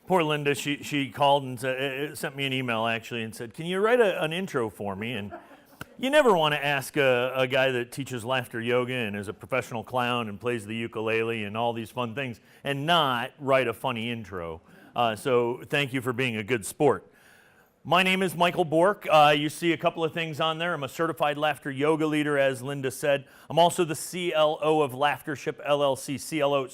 Poor Linda, she called and sent me an email actually and said, can you write an intro for me? And you never want to ask a guy that teaches laughter yoga and is a professional clown and plays the ukulele and all these fun things and not write a funny intro. So thank you for being a good sport. My name is Michael Bork. You see a couple of things on there. I'm a certified laughter yoga leader, as Linda said. I'm also the CLO of Laughtership LLC, CLO,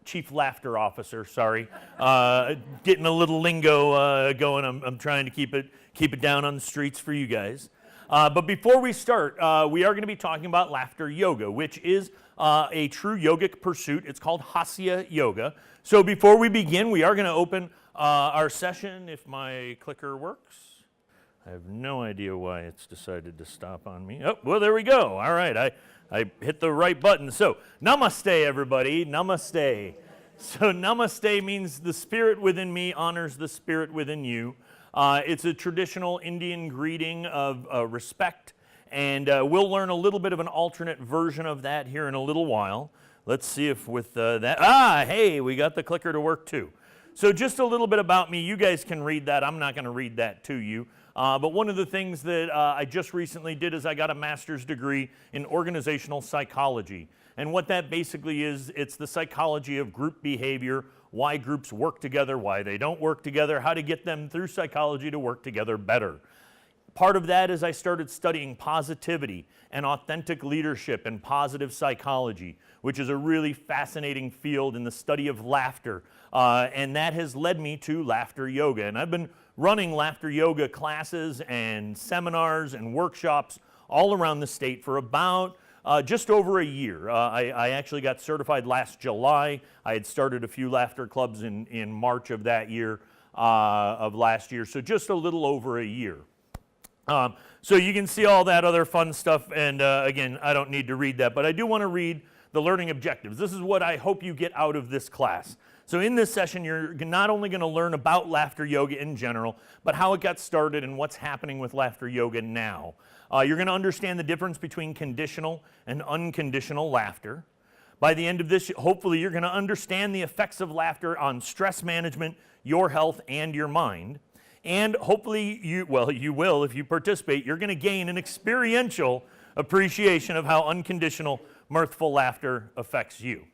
Chief Laughter Officer, sorry. Getting a little lingo going. I'm trying to keep it down on the streets for you guys. But before we start, we are going to be talking about laughter yoga, which is a true yogic pursuit. It's called Hasya Yoga. So before we begin, we are going to open our session, if my clicker works. I have no idea why it's decided to stop on me. Oh, well, there we go. All right, I hit the right button. So, Namaste, everybody. Namaste. So, Namaste means the spirit within me honors the spirit within you. It's a traditional Indian greeting of respect, and we'll learn a little bit of an alternate version of that here in a little while. Let's see if with that, hey, we got the clicker to work too. So just a little bit about me. You guys can read that. I'm not going to read that to you. But one of the things that I just recently did is I got a master's degree in organizational psychology. And what that basically is, it's the psychology of group behavior, why groups work together, why they don't work together, how to get them through psychology to work together better. Part of that is I started studying positivity and authentic leadership and positive psychology, which is a really fascinating field in the study of laughter. And that has led me to laughter yoga. And I've been running laughter yoga classes and seminars and workshops all around the state for about just over a year. I actually got certified last July. I had started a few laughter clubs in March of that year, of last year, so just a little over a year. So you can see all that other fun stuff, and again, I don't need to read that, but I do want to read the learning objectives. This is what I hope you get out of this class. So in this session, you're not only going to learn about laughter yoga in general, but how it got started and what's happening with laughter yoga now. You're going to understand the difference between conditional and unconditional laughter. By the end of this, hopefully you're going to understand the effects of laughter on stress management, your health, and your mind. And hopefully you will, if you participate, you're going to gain an experiential appreciation of how unconditional, mirthful laughter affects you.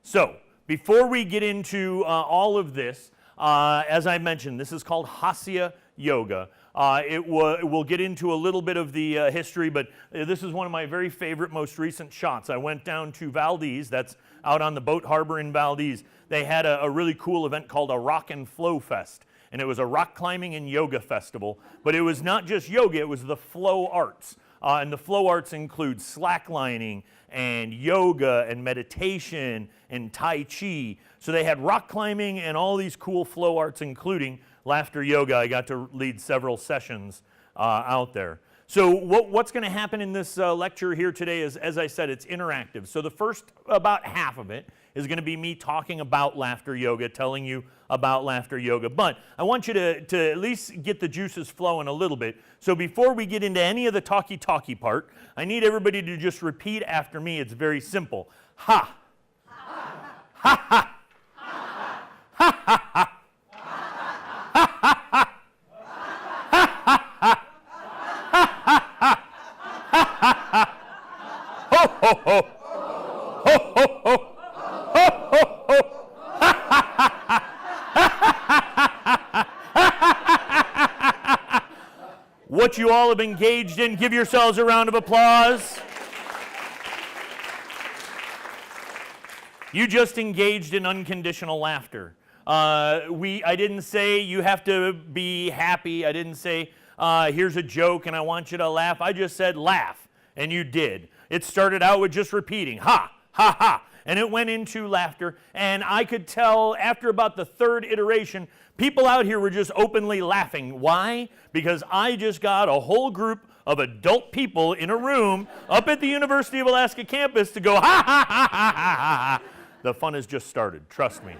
So, before we get into all of this, as I mentioned, this is called Hasya Yoga. We'll get into a little bit of the history, but this is one of my very favorite, most recent shots. I went down to Valdez, that's out on the boat harbor in Valdez. They had a really cool event called a Rock and Flow Fest, and it was a rock climbing and yoga festival. But it was not just yoga, it was the flow arts. And the flow arts include slacklining and yoga and meditation and Tai Chi. So they had rock climbing and all these cool flow arts, including laughter yoga. I got to lead several sessions out there. So what's going to happen in this lecture here today is, as I said, it's interactive. So the first about half of it is going to be me talking about laughter yoga, telling you about laughter yoga. But I want you to at least get the juices flowing a little bit. So before we get into any of the talky part, I need everybody to just repeat after me. It's very simple. Ha. Ha. Ha ha. Ha ha ha. Ho ho ho. Ho ho ho. What you all have engaged in, give yourselves a round of applause. You just engaged in unconditional laughter. I didn't say you have to be happy. I didn't say here's a joke and I want you to laugh. I just said laugh, and you did. It started out with just repeating ha, ha, ha. And it went into laughter, and I could tell after about the third iteration, people out here were just openly laughing. Why? Because I just got a whole group of adult people in a room up at the University of Alaska campus to go ha, ha, ha, ha, ha, ha. The fun has just started, trust me.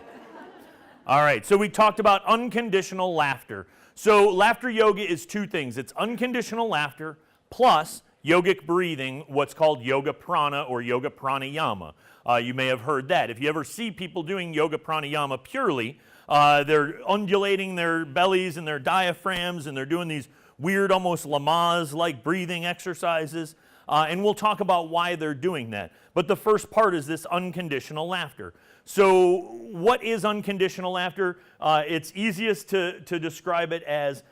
All right, so we talked about unconditional laughter. So laughter yoga is two things. It's unconditional laughter plus yogic breathing, what's called yoga prana or yoga pranayama. You may have heard that. If you ever see people doing yoga pranayama purely, they're undulating their bellies and their diaphragms, and they're doing these weird, almost Lamaze-like breathing exercises. And we'll talk about why they're doing that. But the first part is this unconditional laughter. So what is unconditional laughter? It's easiest to describe it as,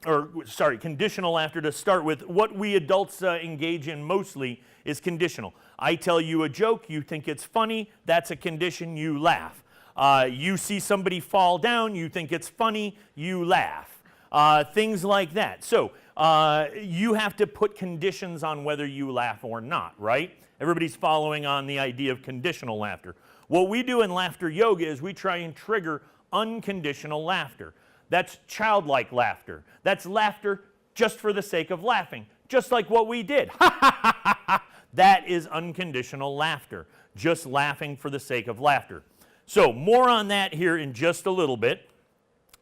conditional laughter to start with. What we adults engage in mostly is conditional. I tell you a joke, you think it's funny, that's a condition, you laugh. You see somebody fall down, you think it's funny, you laugh. Things like that. So you have to put conditions on whether you laugh or not, right? Everybody's following on the idea of conditional laughter. What we do in laughter yoga is we try and trigger unconditional laughter. That's childlike laughter. That's laughter just for the sake of laughing, just like what we did. That is unconditional laughter, just laughing for the sake of laughter. So more on that here in just a little bit.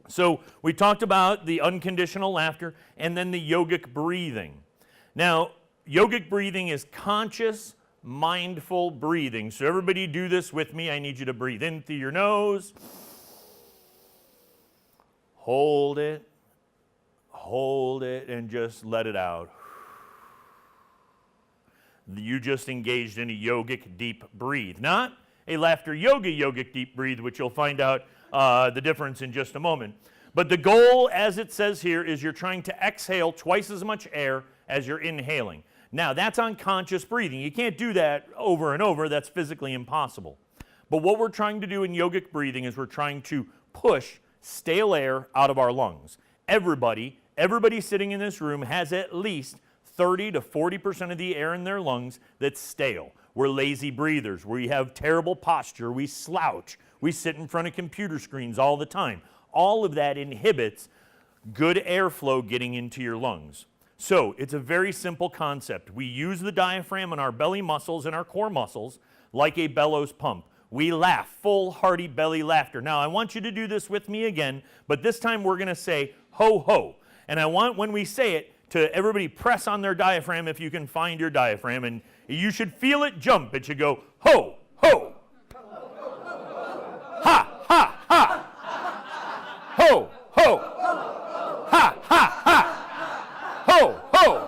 So we talked about the unconditional laughter and then the yogic breathing. Now, yogic breathing is conscious, mindful breathing. So everybody do this with me. I need you to breathe in through your nose. Hold it, and just let it out. You just engaged in a yogic deep breathe, not a laughter yoga yogic deep breathe, which you'll find out the difference in just a moment. But the goal, as it says here, is you're trying to exhale twice as much air as you're inhaling. Now, that's unconscious breathing. You can't do that over and over. That's physically impossible. But what we're trying to do in yogic breathing is we're trying to push stale air out of our lungs. Everybody sitting in this room has at least 30 to 40% of the air in their lungs that's stale. We're lazy breathers. We have terrible posture. We slouch. We sit in front of computer screens all the time. All of that inhibits good airflow getting into your lungs. So it's a very simple concept. We use the diaphragm and our belly muscles and our core muscles like a bellows pump. We laugh, full, hearty belly laughter. Now, I want you to do this with me again, but this time we're going to say ho, ho. And I want, when we say it, to everybody press on their diaphragm if you can find your diaphragm, and you should feel it jump. It should go ho, ho. Ha, ha, ha. Ho, ho. Ha, ha, ha. Ho, ho.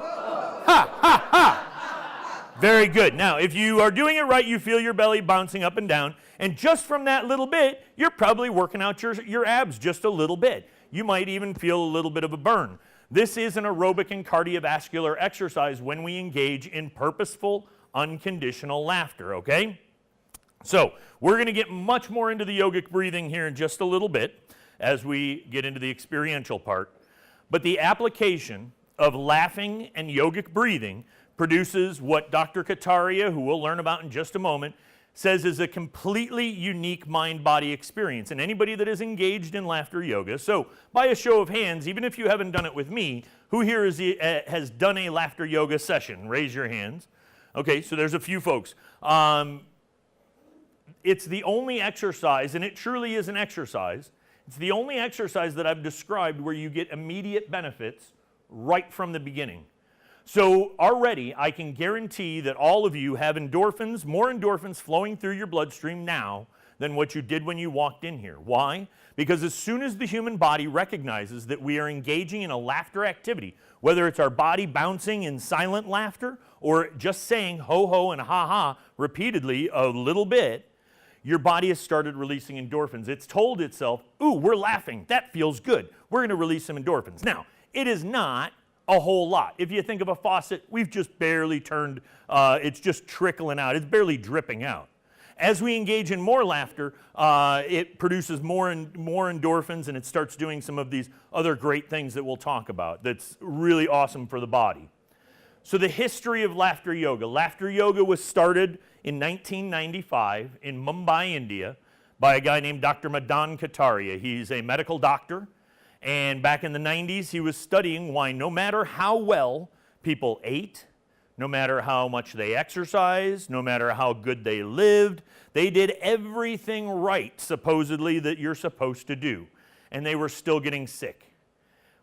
Ha, ha, ha. Very good. Now, if you are doing it right, you feel your belly bouncing up and down, and just from that little bit, you're probably working out your abs just a little bit. You might even feel a little bit of a burn. This is an aerobic and cardiovascular exercise when we engage in purposeful, unconditional laughter, okay? So, we're going to get much more into the yogic breathing here in just a little bit as we get into the experiential part. But the application of laughing and yogic breathing produces what Dr. Kataria, who we'll learn about in just a moment, says is a completely unique mind-body experience. And anybody that is engaged in laughter yoga, so by a show of hands, even if you haven't done it with me, who here has done a laughter yoga session? Raise your hands. Okay, so there's a few folks. It's the only exercise, and it truly is an exercise, it's the only exercise that I've described where you get immediate benefits right from the beginning. So already, I can guarantee that all of you have endorphins, more endorphins flowing through your bloodstream now than what you did when you walked in here. Why? Because as soon as the human body recognizes that we are engaging in a laughter activity, whether it's our body bouncing in silent laughter or just saying ho ho and ha ha repeatedly a little bit, your body has started releasing endorphins. It's told itself, ooh, we're laughing. That feels good. We're going to release some endorphins. Now, it is not a whole lot. If you think of a faucet, we've just barely turned, it's just trickling out. It's barely dripping out. As we engage in more laughter, it produces more and more endorphins, and it starts doing some of these other great things that we'll talk about that's really awesome for the body. So the history of laughter yoga. Laughter yoga was started in 1995 in Mumbai, India, by a guy named Dr. Madan Kataria. He's a medical doctor. And back in the 90s, he was studying why no matter how well people ate, no matter how much they exercised, no matter how good they lived, they did everything right, supposedly, that you're supposed to do. And they were still getting sick.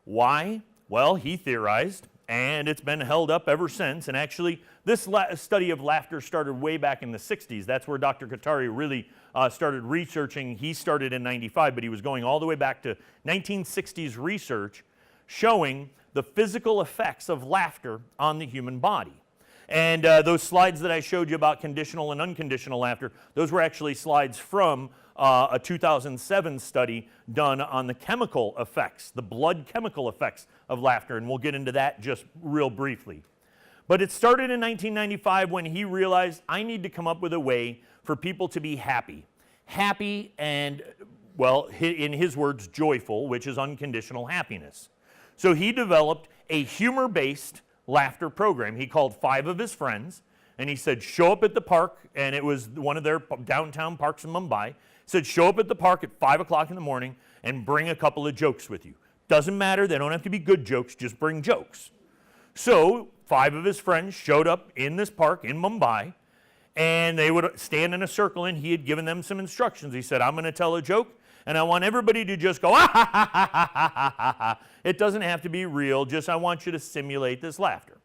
Why? Well, he theorized, and it's been held up ever since. And actually, this study of laughter started way back in the 60s. That's where Dr. Kataria really started researching. He started in 95, but he was going all the way back to 1960s research showing the physical effects of laughter on the human body. And those slides that I showed you about conditional and unconditional laughter, those were actually slides from a 2007 study done on the chemical effects, the blood chemical effects of laughter, and we'll get into that just real briefly. But it started in 1995 when he realized I need to come up with a way for people to be happy. Happy and, well, in his words, joyful, which is unconditional happiness. So he developed a humor-based laughter program. He called 5 of his friends, and he said, show up at the park, and it was one of their downtown parks in Mumbai. He said, show up at the park at 5 o'clock in the morning and bring a couple of jokes with you. Doesn't matter, they don't have to be good jokes, just bring jokes. So 5 of his friends showed up in this park in Mumbai, and they would stand in a circle, and he had given them some instructions. He said, I'm going to tell a joke, and I want everybody to just go, ah, ha, ha, ha, ha, ha, ha, ha. It doesn't have to be real, just I want you to simulate this laughter.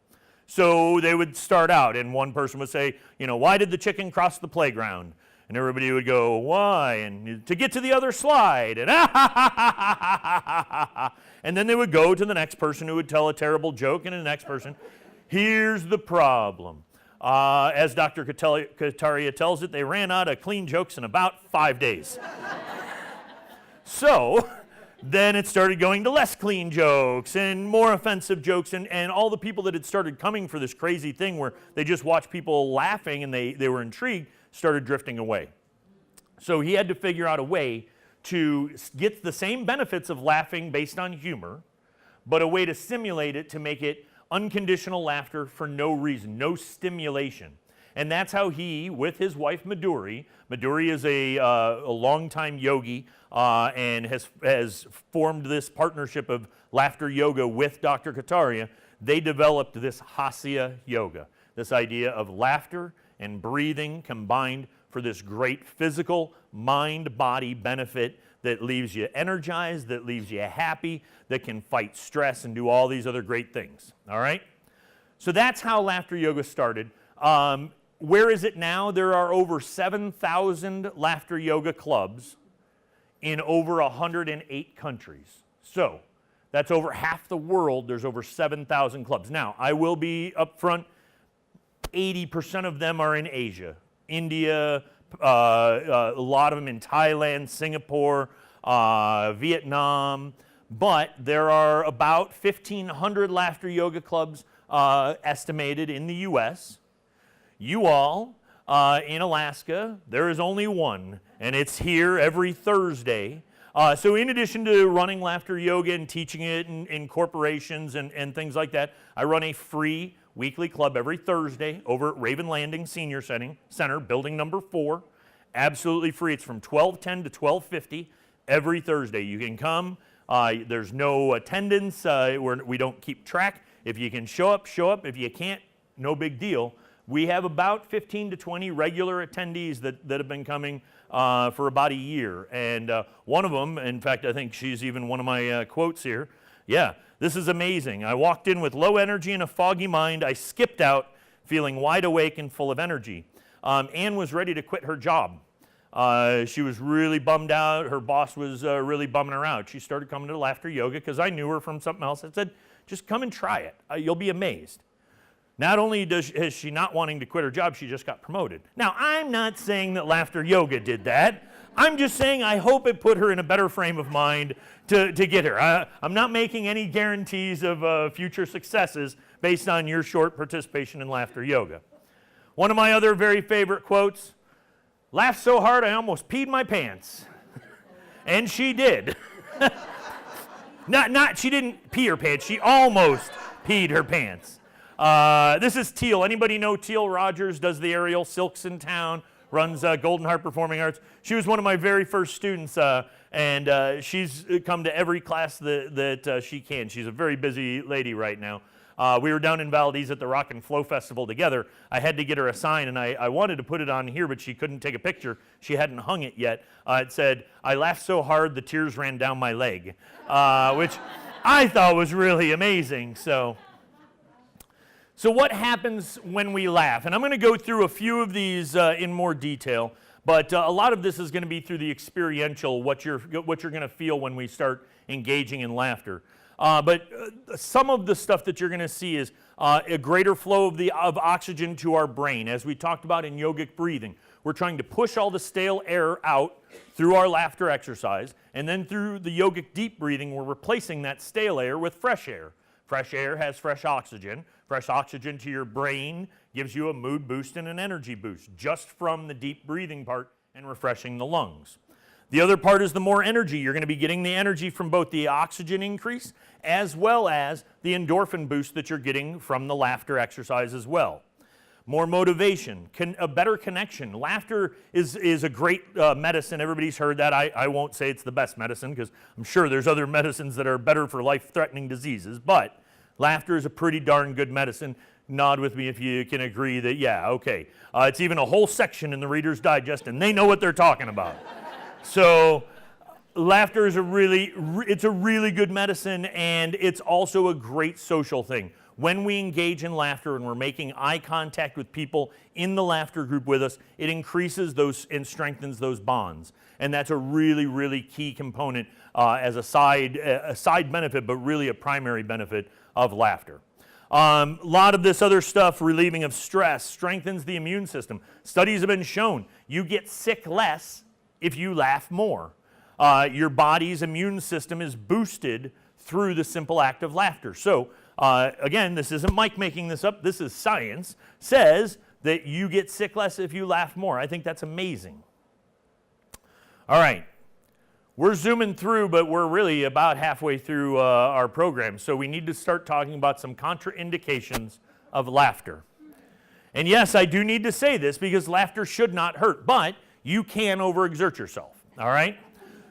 So they would start out, and one person would say, you know, why did the chicken cross the playground? And everybody would go, why? And to get to the other slide, and ah, ha, ha, ha, ha, ha, ha, ha, ha. And then they would go to the next person who would tell a terrible joke, and the next person. Here's the problem. As Dr. Kataria tells it, they ran out of clean jokes in about 5 days. So then it started going to less clean jokes and more offensive jokes, and all the people that had started coming for this crazy thing where they just watched people laughing and they were intrigued started drifting away. So he had to figure out a way to get the same benefits of laughing based on humor, but a way to simulate it to make it unconditional laughter for no reason, no stimulation. And that's how he, with his wife Madhuri is a longtime yogi and has formed this partnership of laughter yoga with Dr. Kataria. They developed this Hasya yoga, this idea of laughter and breathing combined for this great physical mind-body benefit that leaves you energized, that leaves you happy, that can fight stress and do all these other great things, all right? So that's how laughter yoga started. Where is it now? There are over 7,000 laughter yoga clubs in over 108 countries. So that's over half the world. There's over 7,000 clubs. Now, I will be upfront, 80% of them are in Asia. India, a lot of them in Thailand, Singapore, Vietnam. But there are about 1,500 laughter yoga clubs estimated in the U.S. You all, in Alaska, there is only one, and it's here every Thursday. So in addition to running laughter yoga and teaching it in corporations and things like that, I run a free weekly club every Thursday over at Raven Landing Senior Center, building number 4. Absolutely free. It's from 12:10 to 12:50 every Thursday. You can come. There's no attendance. We don't keep track. If you can show up, show up. If you can't, no big deal. We have about 15 to 20 regular attendees that have been coming for about a year. And one of them, in fact, I think she's even one of my quotes here. Yeah, this is amazing. I walked in with low energy and a foggy mind. I skipped out feeling wide awake and full of energy. Anne was ready to quit her job. She was really bummed out. Her boss was really bumming her out. She started coming to laughter yoga because I knew her from something else. I said, just come and try it. You'll be amazed. Not only is she not wanting to quit her job, she just got promoted. Now, I'm not saying that laughter yoga did that. I'm just saying I hope it put her in a better frame of mind to get her. I'm not making any guarantees of future successes based on your short participation in laughter yoga. One of my other very favorite quotes, laughed so hard I almost peed my pants. And she did. She didn't pee her pants, she almost peed her pants. This is Teal. Anybody know Teal Rodgers? Does the aerial silks in town, runs Golden Heart Performing Arts. She was one of my very first students, and she's come to every class that she can. She's a very busy lady right now. We were down in Valdez at the Rock and Flow Festival together. I had to get her a sign, and I wanted to put it on here, but she couldn't take a picture. She hadn't hung it yet. It said, I laughed so hard the tears ran down my leg, which I thought was really amazing. So So what happens when we laugh? And I'm going to go through a few of these in more detail, but a lot of this is going to be through the experiential, what you're going to feel when we start engaging in laughter. But some of the stuff that you're going to see is a greater flow of oxygen to our brain. As we talked about in yogic breathing, we're trying to push all the stale air out through our laughter exercise, and then through the yogic deep breathing, we're replacing that stale air with fresh air. Fresh air has fresh oxygen. Fresh oxygen to your brain gives you a mood boost and an energy boost just from the deep breathing part and refreshing the lungs. The other part is the more energy. You're going to be getting the energy from both the oxygen increase as well as the endorphin boost that you're getting from the laughter exercise as well. More motivation, a better connection. Laughter is a great medicine. Everybody's heard that. I won't say it's the best medicine because I'm sure there's other medicines that are better for life-threatening diseases, but laughter is a pretty darn good medicine. Nod with me if you can agree that, yeah, okay. It's even a whole section in the Reader's Digest, and they know what they're talking about. So laughter is a really good medicine, and it's also a great social thing. When we engage in laughter and we're making eye contact with people in the laughter group with us, it increases those and strengthens those bonds. And that's a really, really key component as a side benefit, but really a primary benefit of laughter. A lot of this other stuff, relieving of stress, strengthens the immune system. Studies have been shown you get sick less if you laugh more. Your body's immune system is boosted through the simple act of laughter. So, again, this isn't Mike making this up. This is science. Says that you get sick less if you laugh more. I think that's amazing. All right. We're zooming through, but we're really about halfway through our program, so we need to start talking about some contraindications of laughter. And yes, I do need to say this because laughter should not hurt, but you can overexert yourself, all right?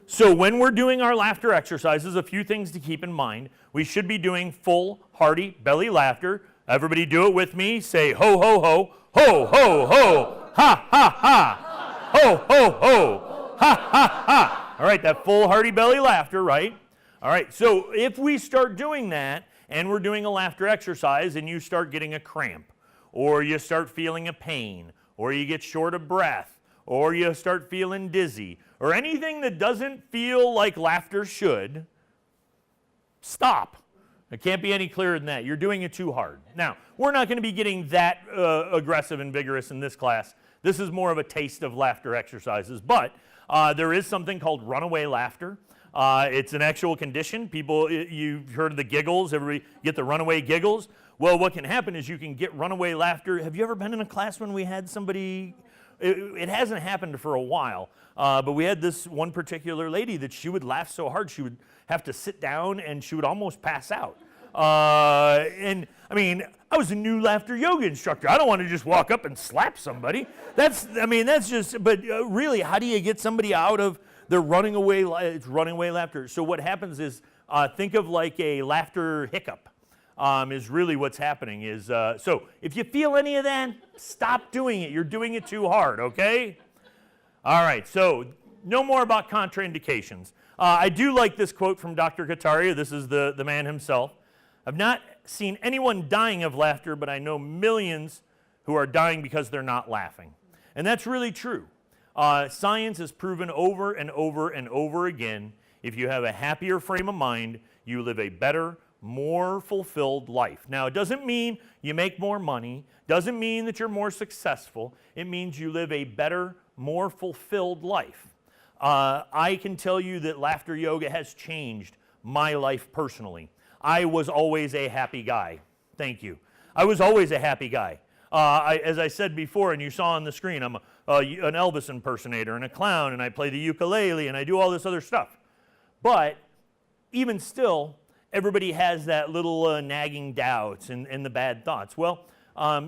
So when we're doing our laughter exercises, a few things to keep in mind. We should be doing full, hearty belly laughter. Everybody do it with me. Say ho, ho, ho, ho, ho, ho, ha, ha, ha, ho, ho, ho, ha, ha, ha. All right, that full hearty belly laughter, right? All right, so if we start doing that and we're doing a laughter exercise and you start getting a cramp, or you start feeling a pain, or you get short of breath, or you start feeling dizzy, or anything that doesn't feel like laughter should, stop. It can't be any clearer than that. You're doing it too hard. Now, we're not going to be getting that aggressive and vigorous in this class. This is more of a taste of laughter exercises, but there is something called runaway laughter. It's an actual condition. People, you've heard of the giggles. Everybody get the runaway giggles. Well, what can happen is you can get runaway laughter. Have you ever been in a class when we had somebody, it hasn't happened for a while, but we had this one particular lady that she would laugh so hard she would have to sit down and she would almost pass out. And I mean, I was a new laughter yoga instructor. I don't want to just walk up and slap somebody. That's just, but really, how do you get somebody out of their running away laughter? So what happens is, think of like a laughter hiccup, is really what's happening is, so if you feel any of that, stop doing it. You're doing it too hard, okay? All right, so no more about contraindications. I do like this quote from Dr. Kataria. This is the man himself. I've not seen anyone dying of laughter, but I know millions who are dying because they're not laughing. And that's really true. Science has proven over and over and over again, if you have a happier frame of mind, you live a better, more fulfilled life. Now, it doesn't mean you make more money, doesn't mean that you're more successful. It means you live a better, more fulfilled life. I can tell you that laughter yoga has changed my life personally. I was always a happy guy. Thank you. I was always a happy guy. As I said before, and you saw on the screen, I'm an Elvis impersonator and a clown, and I play the ukulele, and I do all this other stuff. But even still, everybody has that little nagging doubts and the bad thoughts. Well,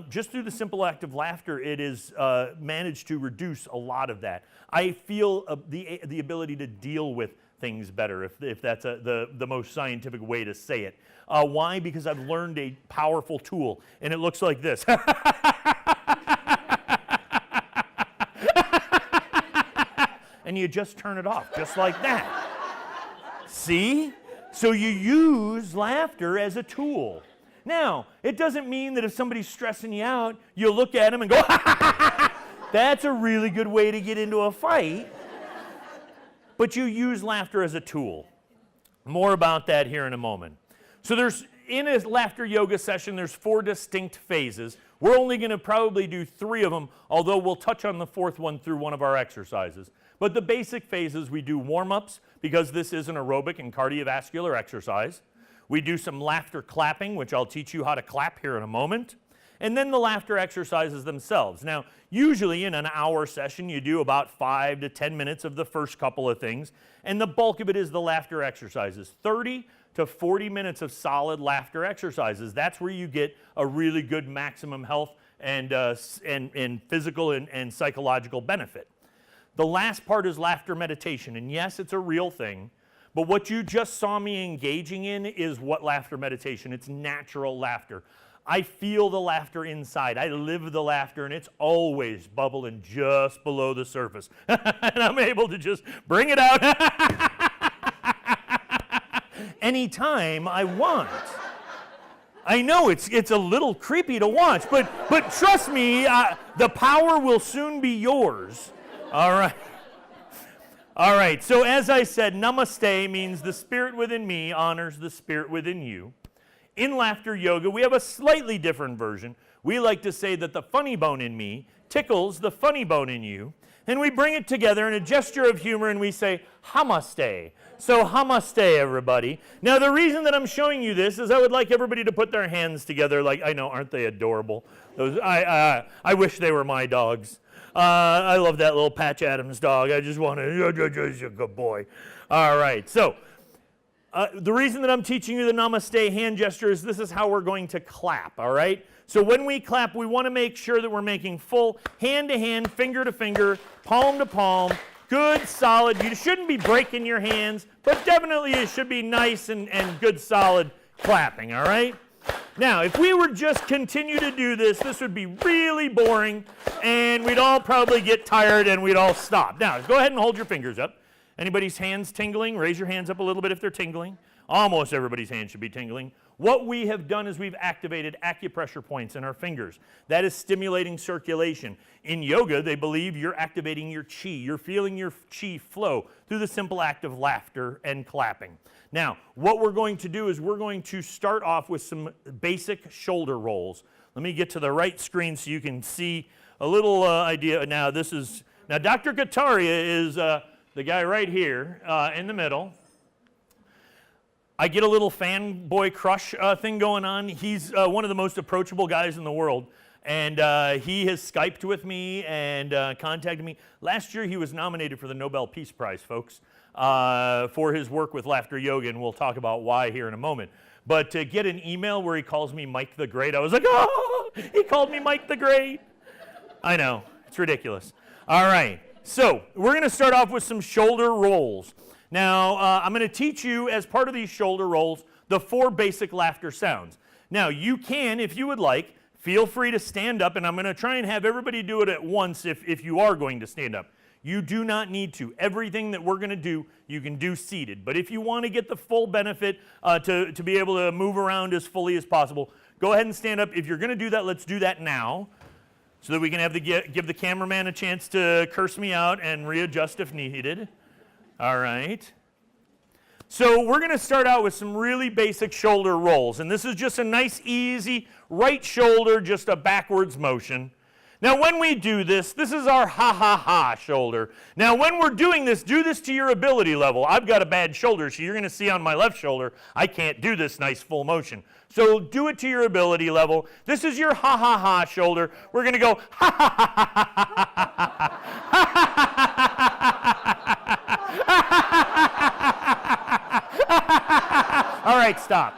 just through the simple act of laughter, it is managed to reduce a lot of that. I feel the ability to deal with things better, if that's the most scientific way to say it. Why? Because I've learned a powerful tool, and it looks like this. And you just turn it off, just like that. See? So you use laughter as a tool. Now, it doesn't mean that if somebody's stressing you out, you look at them and go, that's a really good way to get into a fight. But you use laughter as a tool. More about that here in a moment. So in a laughter yoga session, there's 4 distinct phases. We're only going to probably do 3 of them, although we'll touch on the 4th one through one of our exercises. But the basic phases, we do warm-ups, because this is an aerobic and cardiovascular exercise. We do some laughter clapping, which I'll teach you how to clap here in a moment. And then the laughter exercises themselves. Now, usually in an hour session, you do about 5 to 10 minutes of the first couple of things, and the bulk of it is the laughter exercises. 30 to 40 minutes of solid laughter exercises. That's where you get a really good maximum health and physical and psychological benefit. The last part is laughter meditation, and yes, it's a real thing, but what you just saw me engaging in is what laughter meditation. It's natural laughter. I feel the laughter inside. I live the laughter, and it's always bubbling just below the surface. And I'm able to just bring it out anytime I want. I know it's a little creepy to watch, but trust me, the power will soon be yours. All right. All right, so as I said, Namaste means the spirit within me honors the spirit within you. In laughter yoga, we have a slightly different version. We like to say that the funny bone in me tickles the funny bone in you, and we bring it together in a gesture of humor, and we say, Namaste. So Namaste, everybody. Now, the reason that I'm showing you this is I would like everybody to put their hands together. Like, I know, aren't they adorable? I wish they were my dogs. I love that little Patch Adams dog. I just want to, you're a good boy. All right, so the reason that I'm teaching you the Namaste hand gesture is this is how we're going to clap, all right? So when we clap, we want to make sure that we're making full hand-to-hand, finger-to-finger, palm-to-palm, good, solid. You shouldn't be breaking your hands, but definitely it should be nice and good, solid clapping, all right? Now, if we were just continue to do this, this would be really boring, and we'd all probably get tired, and we'd all stop. Now, go ahead and hold your fingers up. Anybody's hands tingling? Raise your hands up a little bit if they're tingling. Almost everybody's hands should be tingling. What we have done is we've activated acupressure points in our fingers. That is stimulating circulation. In yoga, they believe you're activating your chi. You're feeling your chi flow through the simple act of laughter and clapping. Now, what we're going to do is we're going to start off with some basic shoulder rolls. Let me get to the right screen so you can see a little idea. Now, Dr. Kataria is the guy right here in the middle. I get a little fanboy crush thing going on. He's one of the most approachable guys in the world. And he has Skyped with me and contacted me. Last year, he was nominated for the Nobel Peace Prize, folks, for his work with laughter yoga, and we'll talk about why here in a moment. But to get an email where he calls me Mike the Great, I was like, oh, he called me Mike the Great. I know, it's ridiculous. All right, so we're going to start off with some shoulder rolls. Now, I'm going to teach you, as part of these shoulder rolls, the 4 basic laughter sounds. Now, you can, if you would like, feel free to stand up, and I'm going to try and have everybody do it at once if you are going to stand up. You do not need to. Everything that we're going to do, you can do seated. But if you want to get the full benefit to be able to move around as fully as possible, go ahead and stand up. If you're going to do that, let's do that now so that we can give the cameraman a chance to curse me out and readjust if needed. All right. So we're going to start out with some really basic shoulder rolls. And this is just a nice, easy right shoulder, just a backwards motion. Now, when we do this, this is our ha-ha-ha shoulder. Now, when we're doing this, do this to your ability level. I've got a bad shoulder, so you're going to see on my left shoulder, I can't do this nice full motion. So do it to your ability level. This is your ha-ha-ha shoulder. We're going to go ha-ha-ha-ha-ha-ha-ha-ha-ha-ha-ha-ha. All right, stop.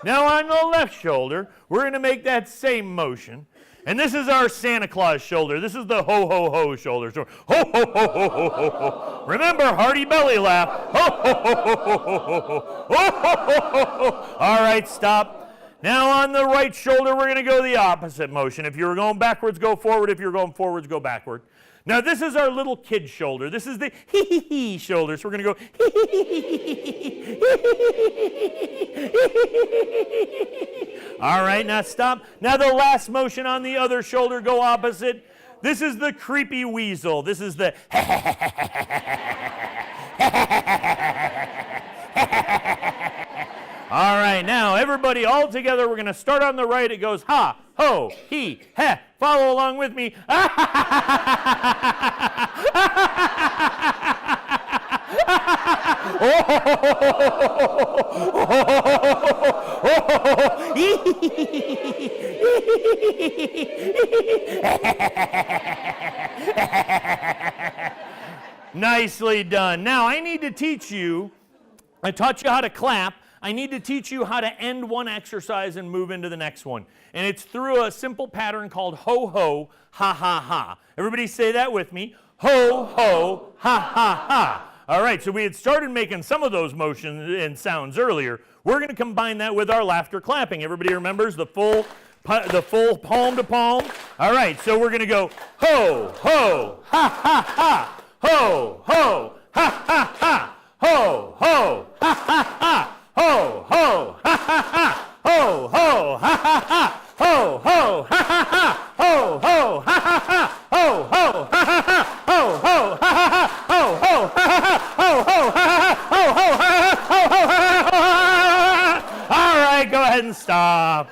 Now on the left shoulder, we're going to make that same motion. And this is our Santa Claus shoulder. This is the ho-ho-ho shoulder. So ho-ho-ho-ho-ho-ho-ho. Remember, hearty belly laugh. Ho-ho-ho-ho-ho-ho-ho-ho. Ho-ho-ho-ho-ho-ho. All right, stop. Now on the right shoulder, we're going to go the opposite motion. If you're going backwards, go forward. If you're going forwards, go backward. Now this is our little kid shoulder. This is the hee-hee-hee shoulder. So we're going to go hee-hee-hee-hee. All right, now stop. Now the last motion on the other shoulder, go opposite. This is the creepy weasel. This is the All right, now everybody all together, we're going to start on the right. It goes ha, ho, he, ha. Follow along with me. Nicely done. Now I need to teach you, I taught you how to clap. I need to teach you how to end one exercise and move into the next one. And it's through a simple pattern called ho, ho, ha, ha, ha. Everybody say that with me. Ho, ho, ha, ha, ha. All right, so we had started making some of those motions and sounds earlier. We're going to combine that with our laughter clapping. Everybody remembers the full palm to palm? All right, so we're going to go ho, ho, ha, ha, ha. Ho, ho, ha, ha, ha. Ho, ho, ha, ha, ha. Ho, ho, ha, ha, ha. Ho, ho, ha, ha, ha. Ho, ho, ha, ha, ha. Ho, ho, ha, ha, ha. Ho, ho, ha, ha, ha. Ho, ho, ha, ha, ha. Ho, ho, ha, ha, ha. Ho, ho, ha, ha, ha. Ho, ho, ha, ha, ha. Ho, ho, ha, ha, ha. All right, go ahead and stop.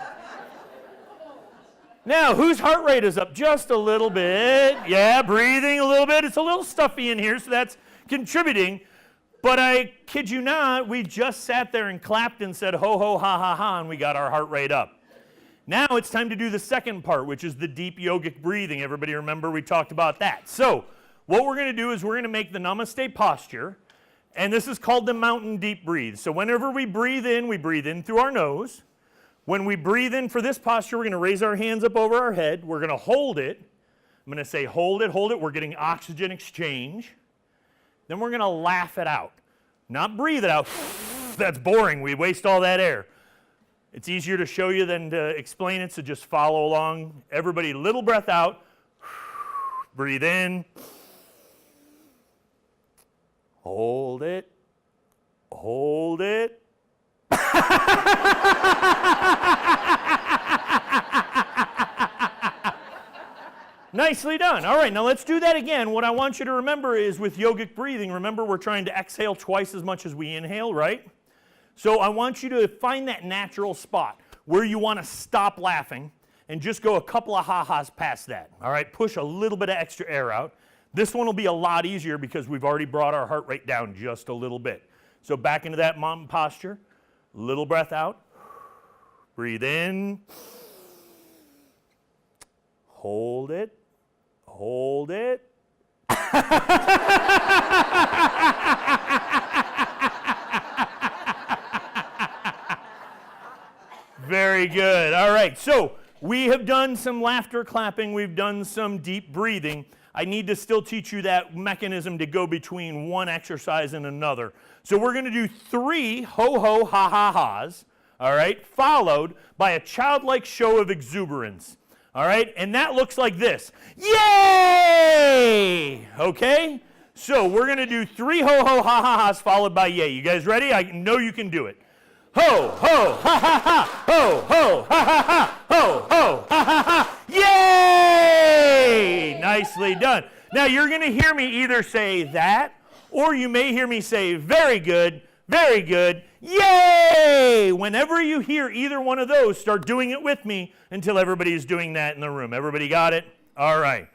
Now, whose heart rate is up? Just a little bit. Yeah, breathing a little bit. It's a little stuffy in here, so that's contributing. But I kid you not, we just sat there and clapped and said ho, ho, ha, ha, ha, and we got our heart rate up. Now it's time to do the second part, which is the deep yogic breathing. Everybody remember we talked about that. So what we're going to do is we're going to make the Namaste posture, and this is called the mountain deep breathe. So whenever we breathe in through our nose. When we breathe in for this posture, we're going to raise our hands up over our head. We're going to hold it. I'm going to say hold it, hold it. We're getting oxygen exchange. Then we're going to laugh it out. Not breathe it out. That's boring. We waste all that air. It's easier to show you than to explain it, so just follow along. Everybody, little breath out. Breathe in. Hold it. Hold it. Nicely done. All right, now let's do that again. What I want you to remember is with yogic breathing, remember we're trying to exhale twice as much as we inhale, right? So I want you to find that natural spot where you want to stop laughing and just go a couple of ha-has past that. All right, push a little bit of extra air out. This one will be a lot easier because we've already brought our heart rate down just a little bit. So back into that mountain posture. Little breath out. Breathe in. Hold it. Hold it. Very good. All right, so we have done some laughter clapping. We've done some deep breathing. I need to still teach you that mechanism to go between one exercise and another. So we're going to do 3 ho-ho, ha-ha-has, all right, followed by a childlike show of exuberance. All right, and that looks like this. Yay! Okay? So we're going to do 3 ho-ho, ha-ha-has followed by yay. You guys ready? I know you can do it. Ho, ho, ha-ha-ha. Ho, ho, ha-ha-ha. Ho, ho, ha-ha-ha. Yay! Nicely done. Now you're going to hear me either say that, or you may hear me say very good, yay! Whenever you hear either one of those, start doing it with me until everybody is doing that in the room. Everybody got it? All right.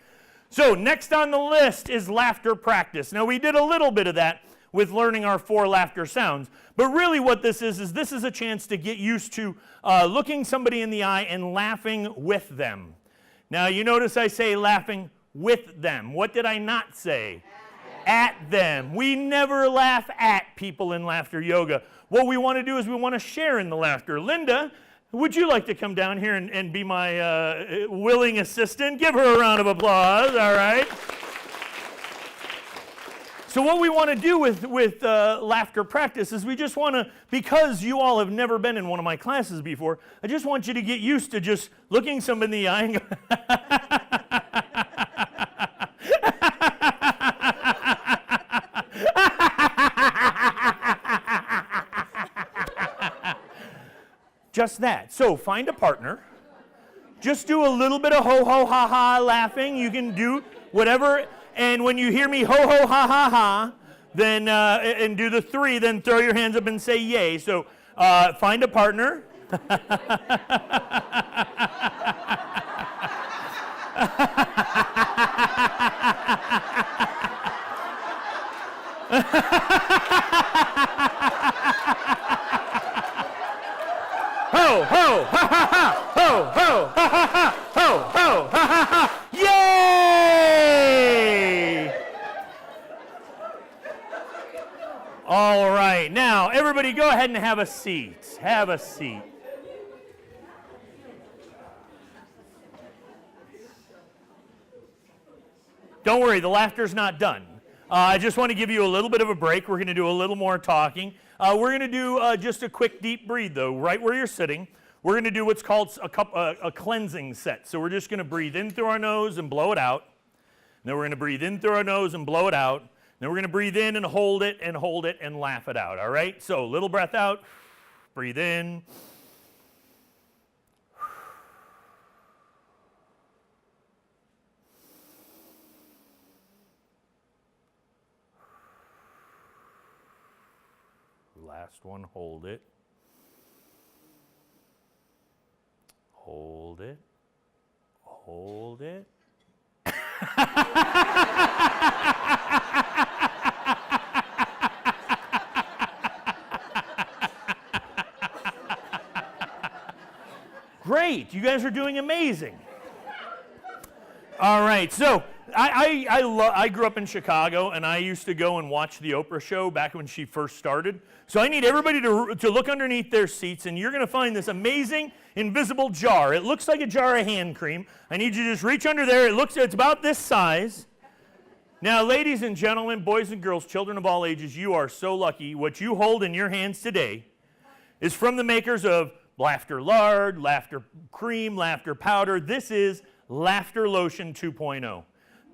So next on the list is laughter practice. Now we did a little bit of that with learning our 4 laughter sounds, but really what this is this is a chance to get used to looking somebody in the eye and laughing with them. Now you notice I say laughing with them. What did I not say? At them. We never laugh at people in laughter yoga. What we want to do is we want to share in the laughter. Linda, would you like to come down here and be my willing assistant? Give her a round of applause, all right? So what we want to do with laughter practice is we just want to, because you all have never been in one of my classes before, I just want you to get used to just looking somebody in the eye and just that. So find a partner. Just do a little bit of ho ho ha ha laughing. You can do whatever. And when you hear me ho ho ha ha ha, then and do the 3, then throw your hands up and say yay. So find a partner. Ho ho ha ha ha, ho ho ha ha ha, ho ho ha ha ha, yay! All right, now everybody go ahead and have a seat. Have a seat. Don't worry, the laughter's not done. I just want to give you a little bit of a break. We're going to do a little more talking. We're going to do just a quick deep breathe, though, right where you're sitting. We're going to do what's called a cleansing set. So we're just going to breathe in through our nose and blow it out. Then we're going to breathe in through our nose and blow it out. Then we're going to breathe in and hold it and laugh it out, all right? So little breath out, breathe in. Last one, hold it. Hold it. Hold it. Great, you guys are doing amazing. All right, so I grew up in Chicago, and I used to go and watch the Oprah show back when she first started. So I need everybody to look underneath their seats, and you're going to find this amazing invisible jar. It looks like a jar of hand cream. I need you to just reach under there. It's about this size. Now, ladies and gentlemen, boys and girls, children of all ages, you are so lucky. What you hold in your hands today is from the makers of Laughter Lard, Laughter Cream, Laughter Powder. This is Laughter Lotion 2.0.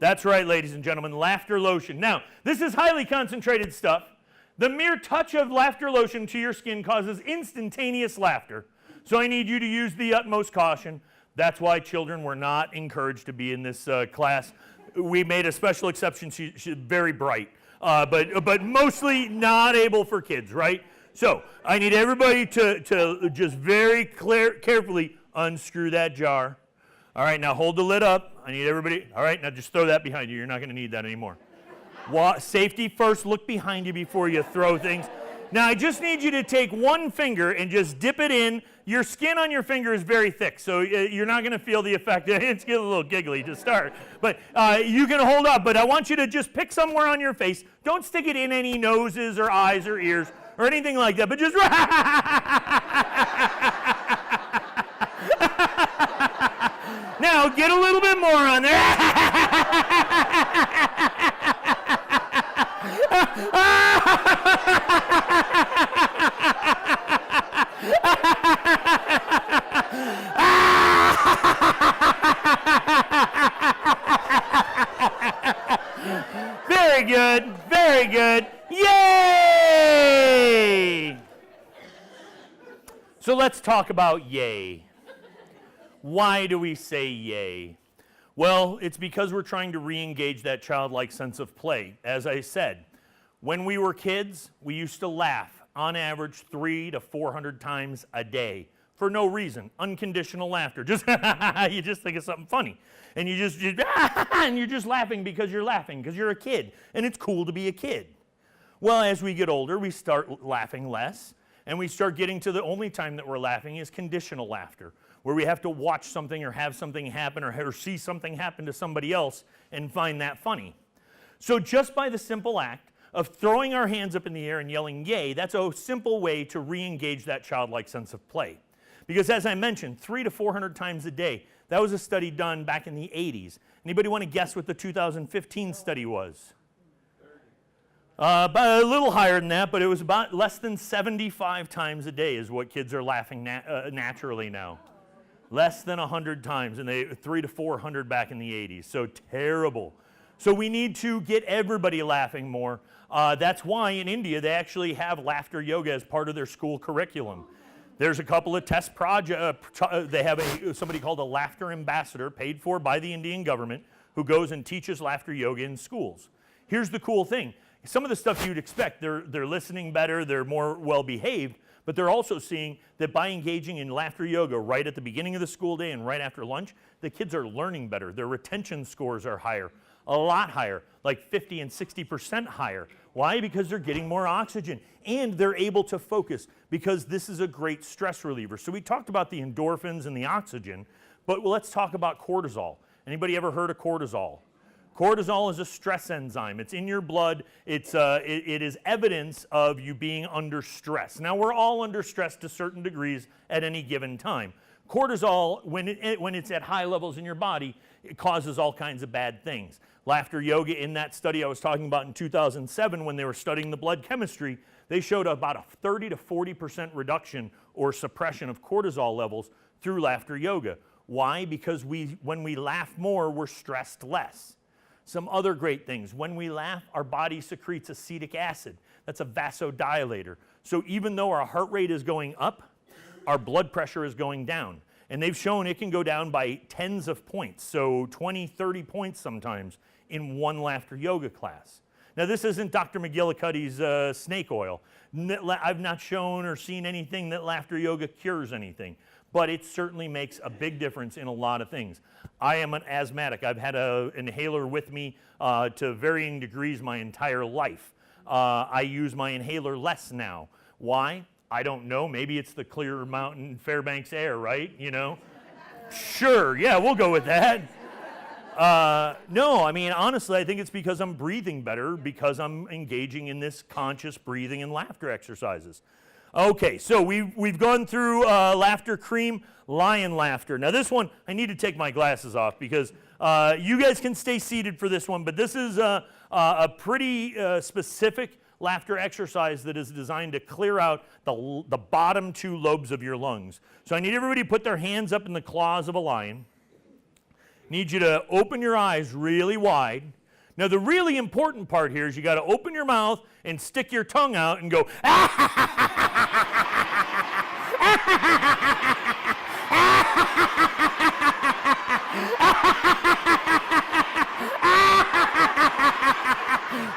That's right, ladies and gentlemen, Laughter Lotion. Now, this is highly concentrated stuff. The mere touch of laughter lotion to your skin causes instantaneous laughter. So I need you to use the utmost caution. That's why children were not encouraged to be in this class. We made a special exception. She's very bright, but mostly not able for kids, right? So I need everybody to just very carefully unscrew that jar. All right, now hold the lid up. I need everybody. All right, now just throw that behind you. You're not going to need that anymore. Safety first. Look behind you before you throw things. Now, I just need you to take one finger and just dip it in. Your skin on your finger is very thick, so you're not going to feel the effect. It's getting a little giggly to start. But you can hold up. But I want you to just pick somewhere on your face. Don't stick it in any noses or eyes or ears or anything like that. But just... Now, get a little bit more on there. Very good, very good. Yay! So let's talk about yay. Why do we say yay? Well, it's because we're trying to re-engage that childlike sense of play. As I said, when we were kids, we used to laugh on average 300 to 400 times a day for no reason. Unconditional laughter. Just you just think of something funny, and and you're just laughing because you're a kid, and it's cool to be a kid. Well, as we get older, we start laughing less, and we start getting to the only time that we're laughing is conditional laughter, where we have to watch something or have something happen or see something happen to somebody else and find that funny. So just by the simple act of throwing our hands up in the air and yelling yay, that's a simple way to re-engage that childlike sense of play. Because as I mentioned, 300 to 400 times a day, that was a study done back in the 80s. Anybody want to guess what the 2015 study was? But a little higher than that, but it was about less than 75 times a day is what kids are laughing naturally now. Less than 100 times, and they 300 to 400 back in the 80s. So terrible. So we need to get everybody laughing more. That's why in India they actually have laughter yoga as part of their school curriculum. There's a couple of test projects. They have somebody called a laughter ambassador paid for by the Indian government who goes and teaches laughter yoga in schools. Here's the cool thing. Some of the stuff you'd expect, they're listening better, they're more well-behaved, but they're also seeing that by engaging in laughter yoga right at the beginning of the school day and right after lunch, the kids are learning better. Their retention scores are higher, a lot higher, like 50 and 60% higher. Why? Because they're getting more oxygen and they're able to focus because this is a great stress reliever. So we talked about the endorphins and the oxygen, but let's talk about cortisol. Anybody ever heard of cortisol? Cortisol is a stress enzyme. It's in your blood. It is evidence of you being under stress. Now, we're all under stress to certain degrees at any given time. Cortisol, when it's at high levels in your body, it causes all kinds of bad things. Laughter yoga, in that study I was talking about in 2007 when they were studying the blood chemistry, they showed about a 30 to 40% reduction or suppression of cortisol levels through laughter yoga. Why? Because when we laugh more, we're stressed less. Some other great things. When we laugh, our body secretes acetic acid. That's a vasodilator. So even though our heart rate is going up, our blood pressure is going down. And they've shown it can go down by tens of points, so 20, 30 points sometimes in one laughter yoga class. Now this isn't Dr. McGillicuddy's snake oil. I've not shown or seen anything that laughter yoga cures anything. But it certainly makes a big difference in a lot of things. I am an asthmatic. I've had an inhaler with me to varying degrees my entire life. I use my inhaler less now. Why? I don't know. Maybe it's the Clear Mountain Fairbanks air, right? You know? Sure, yeah, we'll go with that. No, I mean, honestly, I think it's because I'm breathing better because I'm engaging in this conscious breathing and laughter exercises. Okay, so we've gone through laughter cream, lion laughter. Now this one, I need to take my glasses off because you guys can stay seated for this one, but this is a pretty specific laughter exercise that is designed to clear out the bottom two lobes of your lungs. So I need everybody to put their hands up in the claws of a lion. Need you to open your eyes really wide. Now the really important part here is you got to open your mouth and stick your tongue out and go ho ho ha ha ha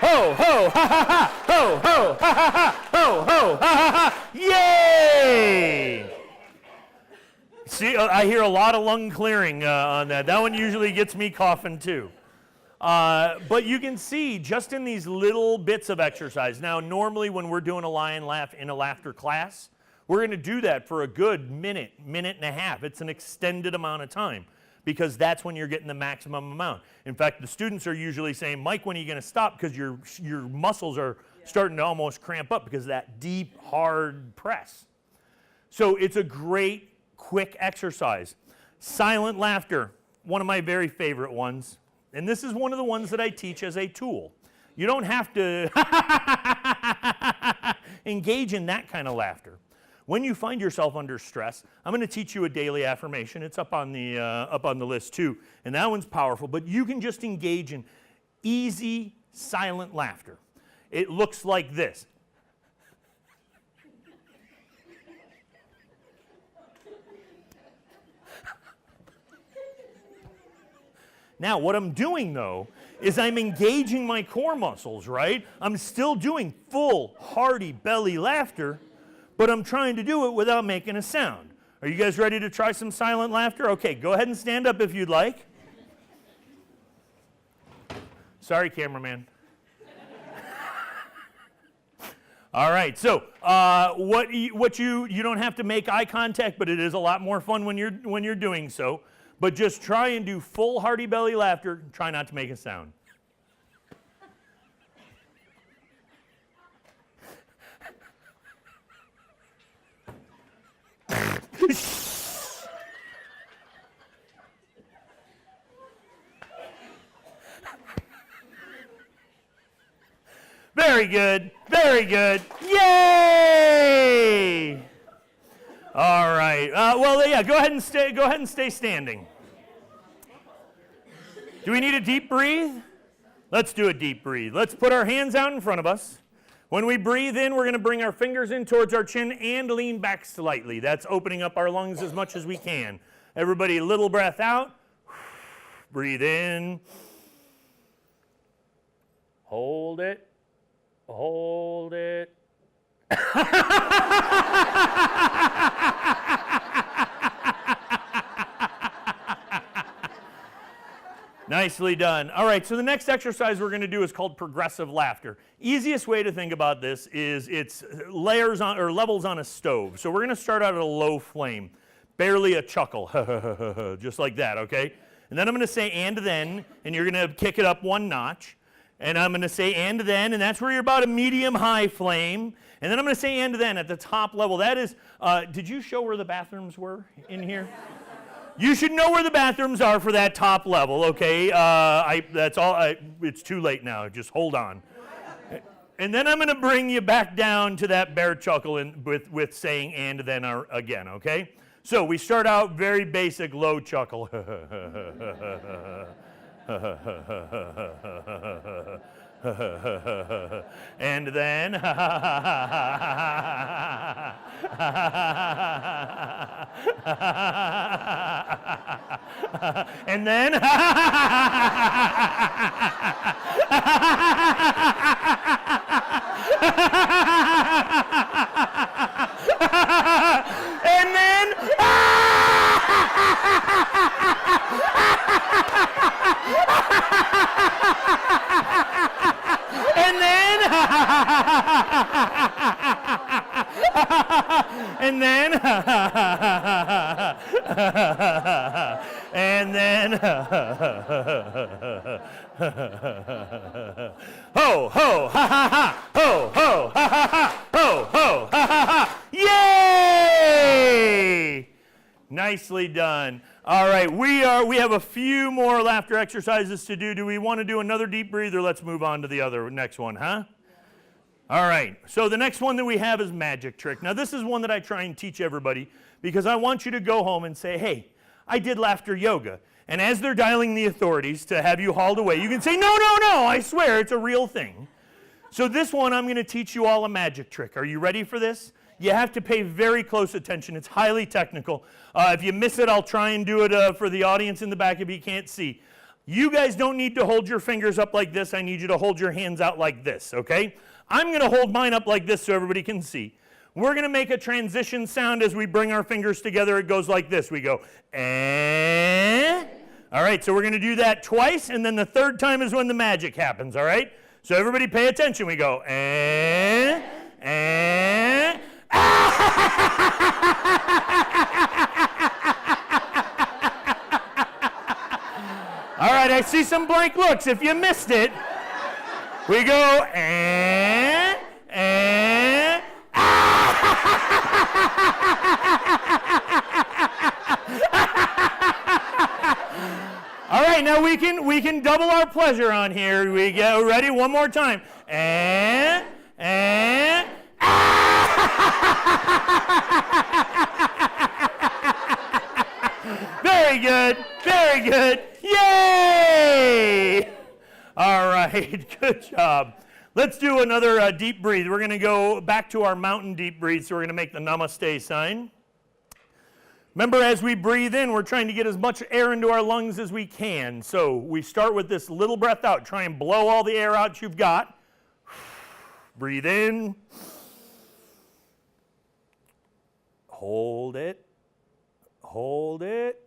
ho ho ha ha ha ho ho ha ha ha yay! See, I hear a lot of lung clearing on that. That one usually gets me coughing too. But you can see just in these little bits of exercise. Now, normally when we're doing a lion laugh in a laughter class, we're going to do that for a good minute, minute and a half. It's an extended amount of time because that's when you're getting the maximum amount. In fact, the students are usually saying, Mike, when are you going to stop? Because your muscles are starting to almost cramp up because of that deep, hard press. So it's a great, quick exercise. Silent laughter, one of my very favorite ones. And this is one of the ones that I teach as a tool. You don't have to engage in that kind of laughter. When you find yourself under stress, I'm going to teach you a daily affirmation. It's up on the list too. And that one's powerful, but you can just engage in easy, silent laughter. It looks like this. Now, what I'm doing, though, is I'm engaging my core muscles, right? I'm still doing full, hearty belly laughter, but I'm trying to do it without making a sound. Are you guys ready to try some silent laughter? Okay, go ahead and stand up if you'd like. Sorry, cameraman. All right, so you don't have to make eye contact, but it is a lot more fun when you're doing so. But just try and do full hearty belly laughter. Try not to make a sound. Very good. Very good. Yay! All right. Well, yeah. Go ahead and stay standing. Do we need a deep breathe? Let's do a deep breathe. Let's put our hands out in front of us. When we breathe in, we're going to bring our fingers in towards our chin and lean back slightly. That's opening up our lungs as much as we can. Everybody, little breath out. Breathe in. Hold it. Hold it. Nicely done. All right, so the next exercise we're going to do is called progressive laughter. Easiest way to think about this is it's layers on or levels on a stove. So we're going to start out at a low flame, barely a chuckle, just like that, okay? And then I'm going to say and then, and you're going to kick it up one notch. And I'm going to say and then, and that's where you're about a medium-high flame. And then I'm going to say and then at the top level. That is, did you show where the bathrooms were in here? You should know where the bathrooms are for that top level, okay? That's all. It's too late now. Just hold on. And then I'm going to bring you back down to that bear chuckle with saying and then again, okay? So we start out very basic, low chuckle. And then and then and then and then and then and then ho ho ha ha ha ho ho ha ha ha ho ho ha ha ha. Yay! Nicely done. All right, we have a few more laughter exercises to do. Do we want to do another deep breathe, or let's move on to the next one, huh? All right, so the next one that we have is magic trick. Now, this is one that I try and teach everybody because I want you to go home and say, hey, I did laughter yoga. And as they're dialing the authorities to have you hauled away, you can say, no, no, no, I swear it's a real thing. So this one, I'm going to teach you all a magic trick. Are you ready for this? You have to pay very close attention. It's highly technical. If you miss it, I'll try and do it for the audience in the back if you can't see. You guys don't need to hold your fingers up like this. I need you to hold your hands out like this, okay? I'm going to hold mine up like this so everybody can see. We're going to make a transition sound as we bring our fingers together. It goes like this. We go, eh. All right, so we're going to do that twice, and then the third time is when the magic happens, all right? So everybody pay attention. We go, eh, eh. All right, I see some blank looks. If you missed it, we go, eh, eh, All right, now we can double our pleasure on here. We go, ready? One more time. Eh, eh, Very good, very good. Yay! All right, good job. Let's do another deep breathe. We're going to go back to our mountain deep breathe, so we're going to make the Namaste sign. Remember, as we breathe in, we're trying to get as much air into our lungs as we can. So we start with this little breath out. Try and blow all the air out you've got. Breathe in. Hold it. Hold it.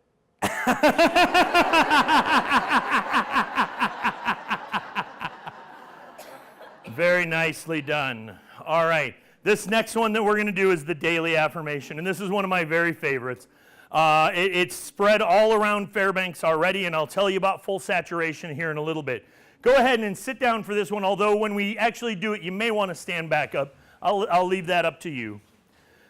Very nicely done. All right. This next one that we're going to do is the daily affirmation, and this is one of my very favorites. It's spread all around Fairbanks already, and I'll tell you about full saturation here in a little bit. Go ahead and sit down for this one, although when we actually do it, you may want to stand back up. I'll leave that up to you.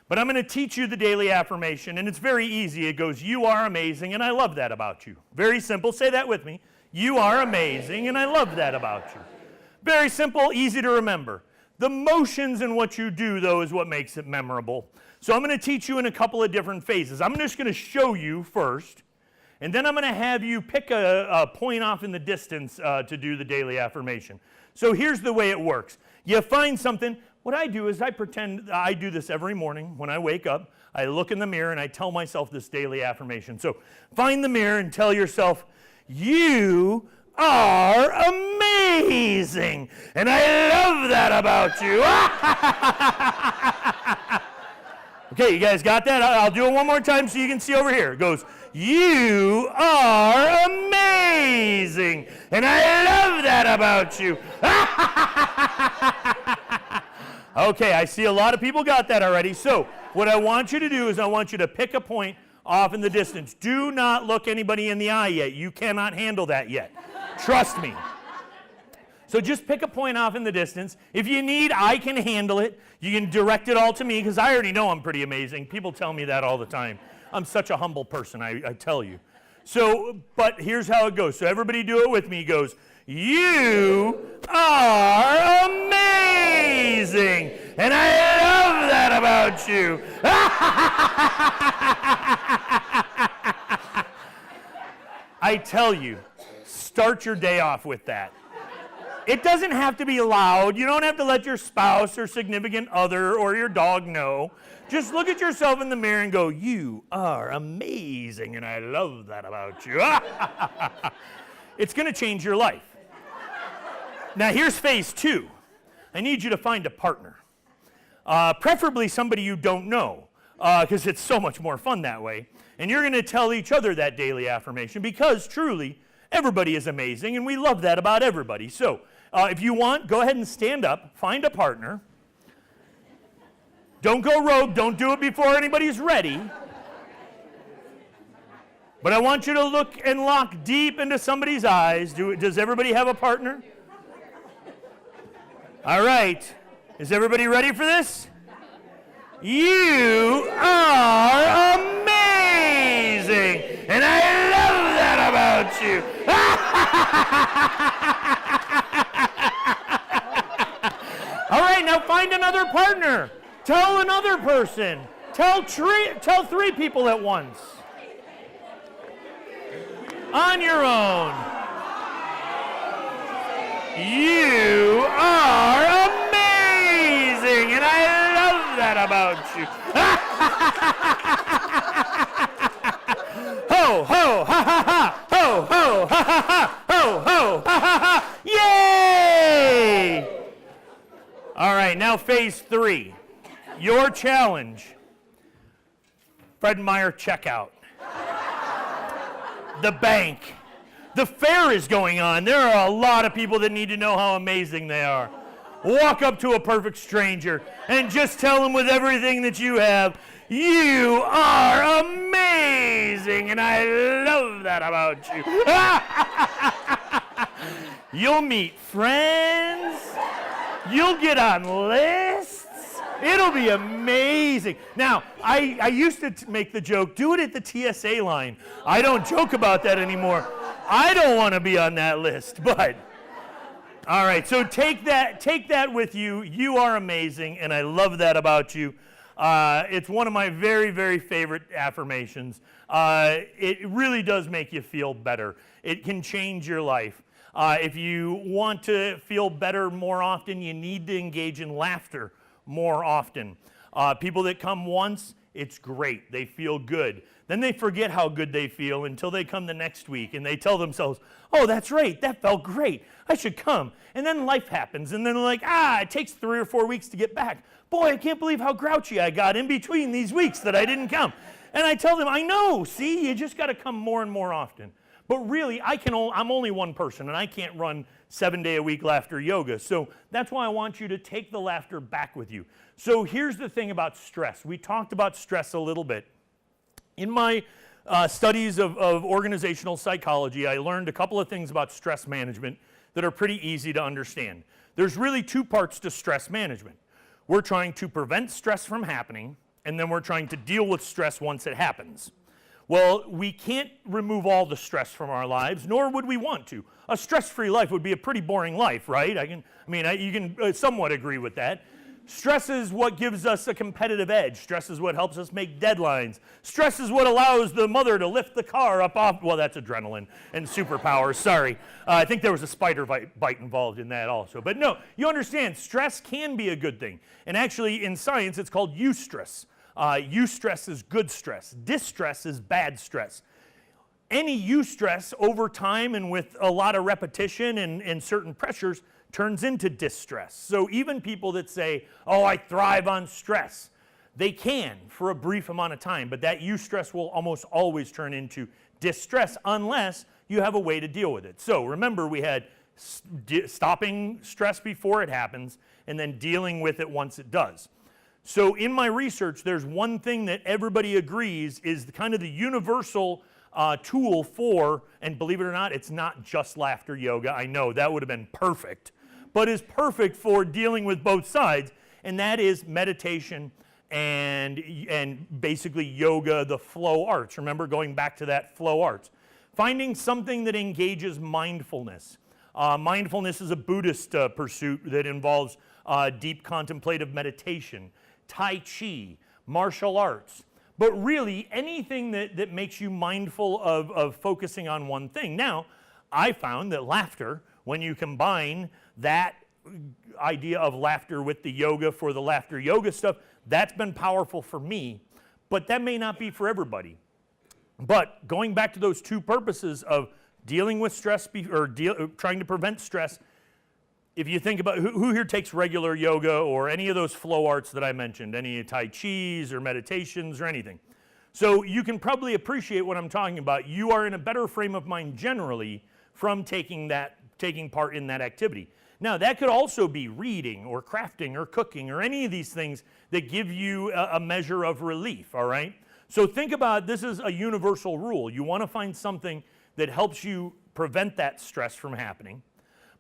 But I'm going to teach you the daily affirmation, and it's very easy. It goes, you are amazing, and I love that about you. Very simple. Say that with me. You are amazing, and I love that about you. Very simple, easy to remember. The motions in what you do, though, is what makes it memorable. So I'm going to teach you in a couple of different phases. I'm just going to show you first, and then I'm going to have you pick a point off in the distance to do the daily affirmation. So here's the way it works. You find something. What I do is I pretend I do this every morning when I wake up. I look in the mirror and I tell myself this daily affirmation. So find the mirror and tell yourself, you are amazing. And I love that about you. Okay, you guys got that? I'll do it one more time so you can see over here. It goes, you are amazing. And I love that about you. Okay, I see a lot of people got that already. So what I want you to do is I want you to pick a point off in the distance. Do not look anybody in the eye yet. You cannot handle that yet. Trust me. So just pick a point off in the distance. If you need, I can handle it. You can direct it all to me because I already know I'm pretty amazing. People tell me that all the time. I'm such a humble person, I tell you. So, but here's how it goes. So everybody do it with me. It goes, you are amazing. And I love that about you. I tell you, start your day off with that. It doesn't have to be loud. You don't have to let your spouse or significant other or your dog know. Just look at yourself in the mirror and go, you are amazing, and I love that about you. It's going to change your life. Now, here's phase 2. I need you to find a partner, preferably somebody you don't know, because it's so much more fun that way. And you're going to tell each other that daily affirmation because, truly, everybody is amazing, and we love that about everybody. So if you want, go ahead and stand up, find a partner. Don't go rogue. Don't do it before anybody's ready. But I want you to look and look deep into somebody's eyes. Does everybody have a partner? All right. Is everybody ready for this? You are amazing. And I love that about you. All right, now find another partner. Tell another person. Tell 3 people at once. On your own. You are amazing, and I love that about you. Ho, ho, ha, ha, ha. Ho, ho, ha, ha, ha. Ho, ho, ha, ha, ha. Yay! All right, now phase 3. Your challenge. Fred Meyer checkout. The bank. The fair is going on. There are a lot of people that need to know how amazing they are. Walk up to a perfect stranger and just tell them with everything that you have, you are amazing, and I love that about you. You'll meet friends. You'll get on lists. It'll be amazing. Now, I used to make the joke, do it at the TSA line. I don't joke about that anymore. I don't want to be on that list, but all right, so take that with you. You are amazing, and I love that about you. It's one of my very, very favorite affirmations. It really does make you feel better. It can change your life. If you want to feel better more often, you need to engage in laughter more often. People that come once, it's great. They feel good. Then they forget how good they feel until they come the next week and they tell themselves, oh, that's right, that felt great. I should come. And then life happens and then they're like, it takes 3 or 4 weeks to get back. Boy, I can't believe how grouchy I got in between these weeks that I didn't come. And I tell them, I know, see, you just got to come more and more often. But really, I'm only one person and I can't run 7-day-a-week laughter yoga. So that's why I want you to take the laughter back with you. So here's the thing about stress. We talked about stress a little bit. In my studies of organizational psychology, I learned a couple of things about stress management that are pretty easy to understand. There's really 2 parts to stress management. We're trying to prevent stress from happening, and then we're trying to deal with stress once it happens. Well, we can't remove all the stress from our lives, nor would we want to. A stress-free life would be a pretty boring life, right? You can somewhat agree with that. Stress is what gives us a competitive edge. Stress is what helps us make deadlines. Stress is what allows the mother to lift the car up off, well, that's adrenaline and superpowers, sorry. I think there was a spider bite involved in that also. But no, you understand, stress can be a good thing. And actually, in science, it's called eustress. Eustress is good stress. Distress is bad stress. Any eustress over time and with a lot of repetition and certain pressures turns into distress. So even people that say, oh, I thrive on stress, they can for a brief amount of time, but that eustress will almost always turn into distress unless you have a way to deal with it. So remember, we had stopping stress before it happens and then dealing with it once it does. So in my research, there's one thing that everybody agrees is kind of the universal tool for, and believe it or not, it's not just laughter yoga. I know that would have been perfect, but is perfect for dealing with both sides, and that is meditation and basically yoga, the flow arts. Remember, going back to that flow arts. Finding something that engages mindfulness. Mindfulness is a Buddhist pursuit that involves deep contemplative meditation, Tai Chi, martial arts, but really anything that makes you mindful of focusing on one thing. Now, I found that laughter, when you combine that idea of laughter with the yoga for the laughter yoga stuff, that's been powerful for me, but that may not be for everybody. But going back to those two purposes of dealing with stress trying to prevent stress, if you think about who here takes regular yoga or any of those flow arts that I mentioned, any Tai Chis or meditations or anything. So you can probably appreciate what I'm talking about. You are in a better frame of mind generally from taking part in that activity. Now, that could also be reading or crafting or cooking or any of these things that give you a measure of relief, all right? So think about, this is a universal rule. You want to find something that helps you prevent that stress from happening.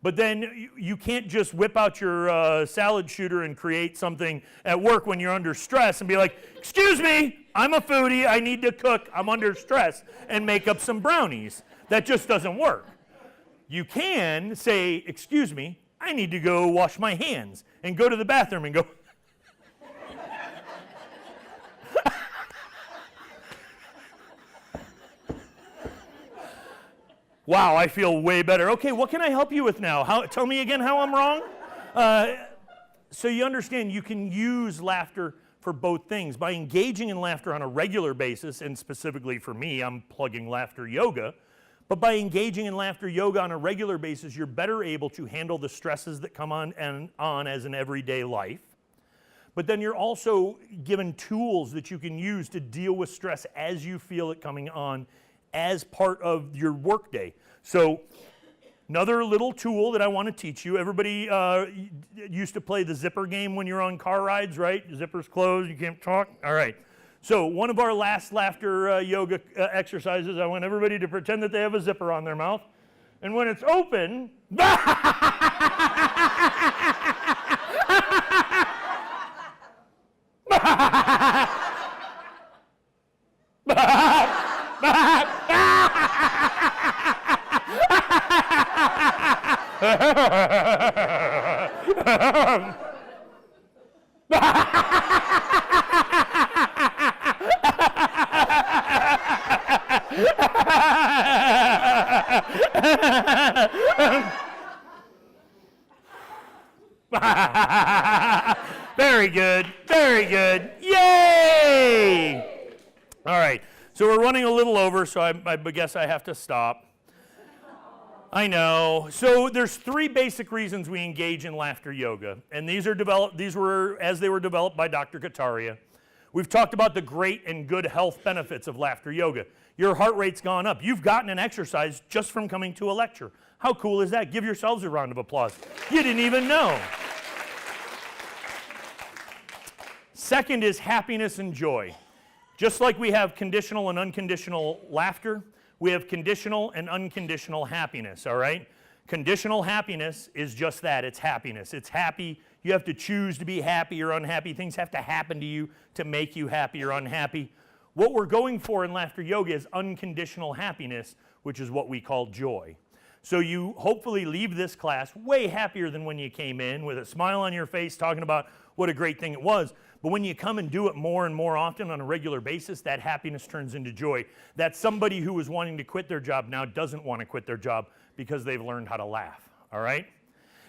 But then you can't just whip out your salad shooter and create something at work when you're under stress and be like, excuse me, I'm a foodie, I need to cook, I'm under stress, and make up some brownies. That just doesn't work. You can say, excuse me, I need to go wash my hands, and go to the bathroom and go, wow, I feel way better. Okay, what can I help you with now? Tell me again how I'm wrong? So you understand you can use laughter for both things. By engaging in laughter on a regular basis, and specifically for me, I'm plugging laughter yoga, but by engaging in laughter yoga on a regular basis, you're better able to handle the stresses that come on as an everyday life. But then you're also given tools that you can use to deal with stress as you feel it coming on as part of your workday. So another little tool that I want to teach you, everybody used to play the zipper game when you're on car rides, right? Zipper's closed, you can't talk. All right. So one of our last laughter yoga exercises, I want everybody to pretend that they have a zipper on their mouth. And when it's open, very good, very good. Yay! All right, so we're running a little over, so I guess I have to stop. I know. So there's three basic reasons we engage in laughter yoga, and these were as they were developed by Dr. Kataria. We've talked about the great and good health benefits of laughter yoga. Your heart rate's gone up. You've gotten an exercise just from coming to a lecture. How cool is that? Give yourselves a round of applause. You didn't even know. Second is happiness and joy. Just like we have conditional and unconditional laughter, we have conditional and unconditional happiness, all right? Conditional happiness is just that, it's happiness. It's happy. You have to choose to be happy or unhappy. Things have to happen to you to make you happy or unhappy. What we're going for in laughter yoga is unconditional happiness, which is what we call joy. So you hopefully leave this class way happier than when you came in, with a smile on your face talking about what a great thing it was. But when you come and do it more and more often on a regular basis, that happiness turns into joy. That somebody who was wanting to quit their job now doesn't want to quit their job because they've learned how to laugh, all right?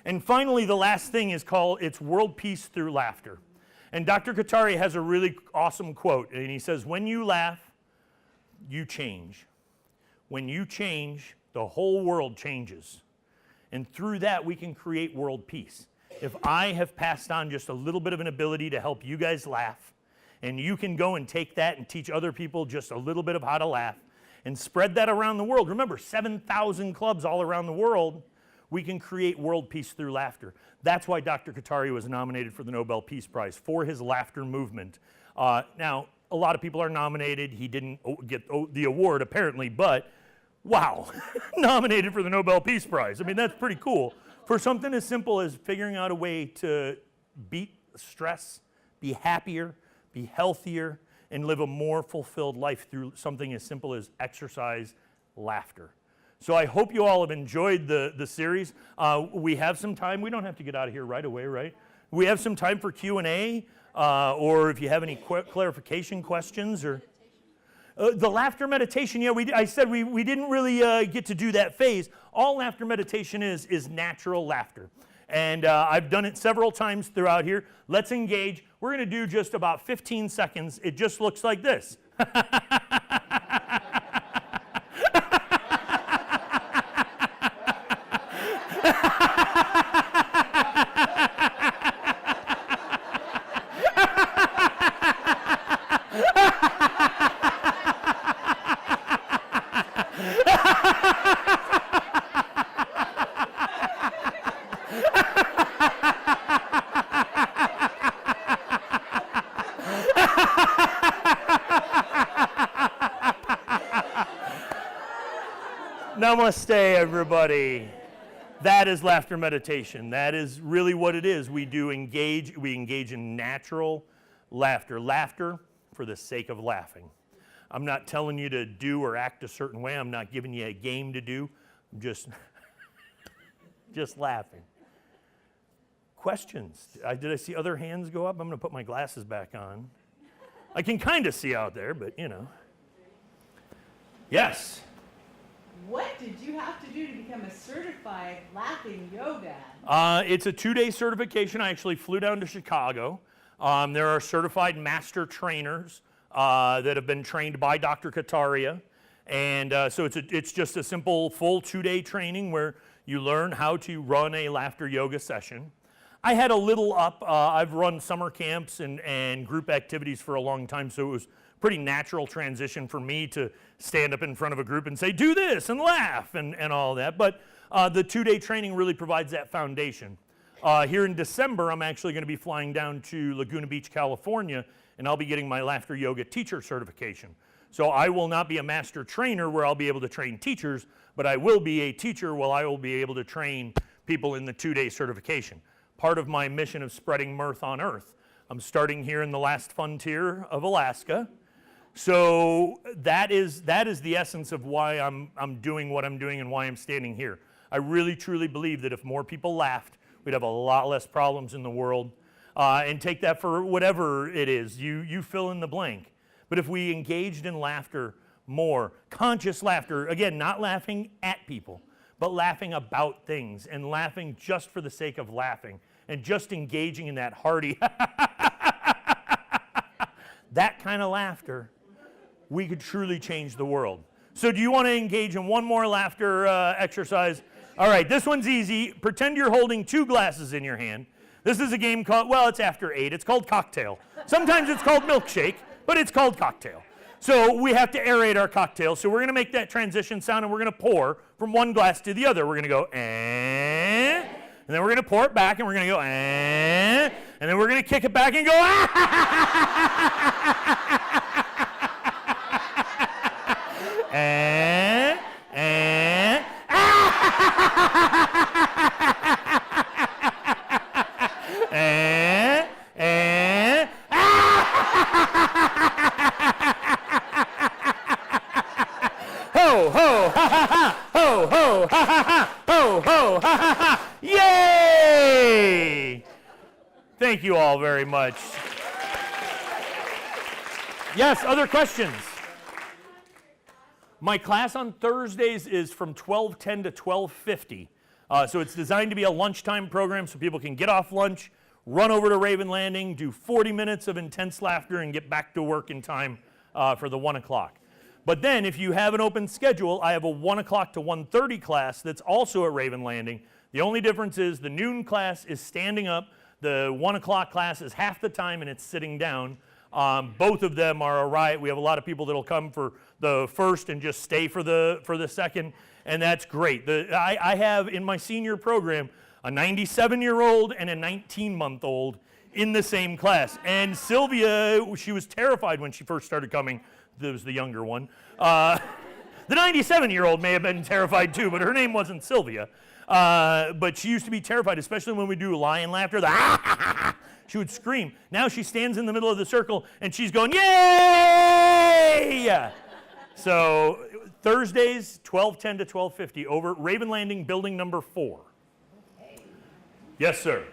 And finally, the last thing is called, it's world peace through laughter. And Dr. Kataria has a really awesome quote, and he says, when you laugh, you change. When you change, the whole world changes. And through that, we can create world peace. If I have passed on just a little bit of an ability to help you guys laugh, and you can go and take that and teach other people just a little bit of how to laugh, and spread that around the world. Remember, 7,000 clubs all around the world, we can create world peace through laughter. That's why Dr. Kataria was nominated for the Nobel Peace Prize, for his laughter movement. Now, a lot of people are nominated. He didn't get the award, apparently, but wow, nominated for the Nobel Peace Prize. I mean, that's pretty cool. For something as simple as figuring out a way to beat stress, be happier, be healthier, and live a more fulfilled life through something as simple as exercise, laughter. So I hope you all have enjoyed the series. We have some time. We don't have to get out of here right away, right? We have some time for Q&A, or if you have any clarification questions. Or the laughter meditation, yeah, I said we didn't really get to do that phase. All laughter meditation is natural laughter. And I've done it several times throughout here. Let's engage. We're going to do just about 15 seconds. It just looks like this. Namaste, everybody. That is laughter meditation. That is really what it is. We engage in natural laughter. Laughter for the sake of laughing. I'm not telling you to do or act a certain way. I'm not giving you a game to do. I'm just laughing. Questions? Did I see other hands go up? I'm going to put my glasses back on. I can kind of see out there, but you know. Yes? What did you have to do to become a certified laughing yoga? It's a 2-day certification. I actually flew down to Chicago. There are certified master trainers that have been trained by Dr. Kataria. And so it's just a simple full 2-day training where you learn how to run a laughter yoga session. I had a little up. I've run summer camps and group activities for a long time, so it was pretty natural transition for me to stand up in front of a group and say, do this and laugh and all that. But the 2-day training really provides that foundation. Here in December, I'm actually going to be flying down to Laguna Beach, California, and I'll be getting my laughter yoga teacher certification. So I will not be a master trainer where I'll be able to train teachers, but I will be a teacher where I will be able to train people in the 2-day certification. Part of my mission of spreading mirth on earth. I'm starting here in the last frontier of Alaska. So that is the essence of why I'm doing what I'm doing and why I'm standing here. I really truly believe that if more people laughed, we'd have a lot less problems in the world. And take that for whatever it is. You fill in the blank. But if we engaged in laughter more, conscious laughter, again, not laughing at people, but laughing about things and laughing just for the sake of laughing and just engaging in that hearty, that kind of laughter, we could truly change the world. So do you want to engage in one more laughter exercise? All right, this one's easy. Pretend you're holding 2 glasses in your hand. This is a game called, well, it's after 8. It's called cocktail. Sometimes it's called milkshake, but it's called cocktail. So we have to aerate our cocktail. So we're going to make that transition sound, and we're going to pour from one glass to the other. We're going to go, and then we're going to pour it back, and we're going to go, and then we're going to kick it back and go, ho, ho, ha, ha, ha. Yay! Thank you all very much. Yes, other questions? My class on Thursdays is from 12:10 to 12:50. So it's designed to be a lunchtime program so people can get off lunch, run over to Raven Landing, do 40 minutes of intense laughter, and get back to work in time for the 1 o'clock. But then if you have an open schedule, I have a 1 o'clock to 1:30 class that's also at Raven Landing. The only difference is the noon class is standing up. The 1 o'clock class is half the time and it's sitting down. Both of them are a riot. We have a lot of people that'll come for the first and just stay for the second, and that's great. I have in my senior program a 97-year-old and a 19-month-old in the same class. And Sylvia, she was terrified when she first started coming. That was the younger one. The 97-year-old may have been terrified too, but her name wasn't Sylvia. But she used to be terrified, especially when we do lion laughter. She would scream. Now she stands in the middle of the circle and she's going, yay! So Thursdays, 12:10 to 12:50 over at Raven Landing, building number 4. Okay. Yes, sir.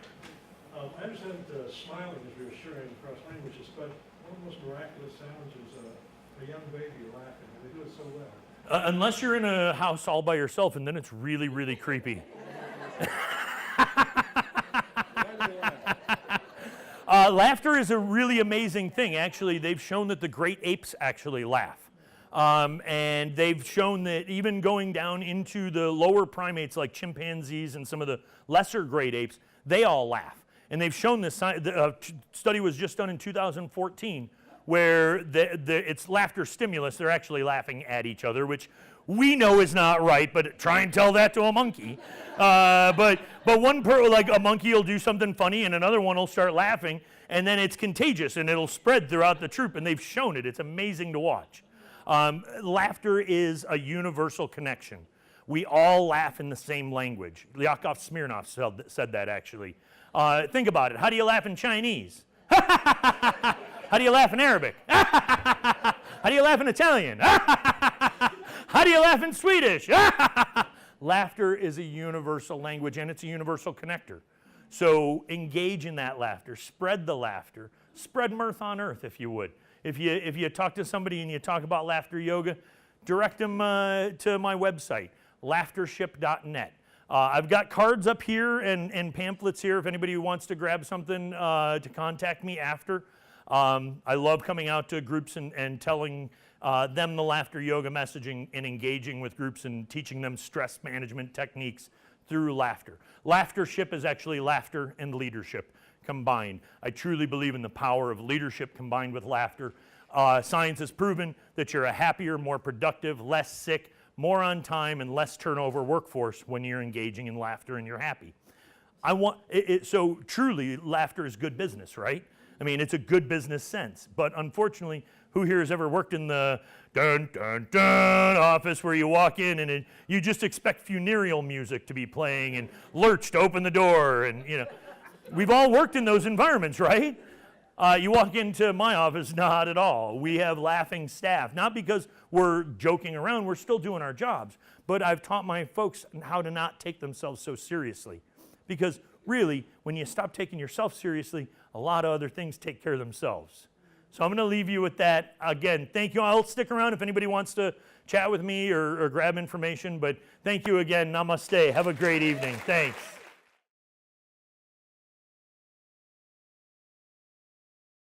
I understand smiling is reassuring across languages, but one of the most miraculous sounds is a young baby laughing, and they do it so well. Unless you're in a house all by yourself, and then it's really, really creepy. Laughter is a really amazing thing. Actually, they've shown that the great apes actually laugh. And they've shown that even going down into the lower primates like chimpanzees and some of the lesser great apes, they all laugh. And they've shown this. The study was just done in 2014 where it's laughter stimulus. They're actually laughing at each other, which we know is not right, but try and tell that to a monkey. But like a monkey will do something funny and another one will start laughing, and then it's contagious and it'll spread throughout the troop, and they've shown it. It's amazing to watch. Laughter is a universal connection. We all laugh in the same language. Yakov Smirnoff said that actually. Think about it. How do you laugh in Chinese? How do you laugh in Arabic? How do you laugh in Italian? How do you laugh in Swedish? Laughter is a universal language and it's a universal connector. So engage in that laughter, spread the laughter, spread mirth on earth if you would. If you talk to somebody and you talk about laughter yoga, direct them to my website, laughtership.net. I've got cards up here and pamphlets here if anybody wants to grab something to contact me after. I love coming out to groups and telling them the laughter yoga messaging and engaging with groups and teaching them stress management techniques through laughter. Laughtership is actually laughter and leadership combined. I truly believe in the power of leadership combined with laughter. Science has proven that you're a happier, more productive, less sick, more on time, and less turnover workforce when you're engaging in laughter and you're happy. So truly, laughter is good business, right? I mean, it's a good business sense. But unfortunately, who here has ever worked in the dun, dun, dun office where you walk in and you just expect funereal music to be playing and lurch to open the door and, you know. We've all worked in those environments, right? You walk into my office, not at all. We have laughing staff, not because we're joking around, we're still doing our jobs. But I've taught my folks how to not take themselves so seriously. Because really, when you stop taking yourself seriously, a lot of other things take care of themselves. So I'm going to leave you with that. Again, thank you. I'll stick around if anybody wants to chat with me or grab information. But thank you again. Namaste. Have a great evening. Thanks.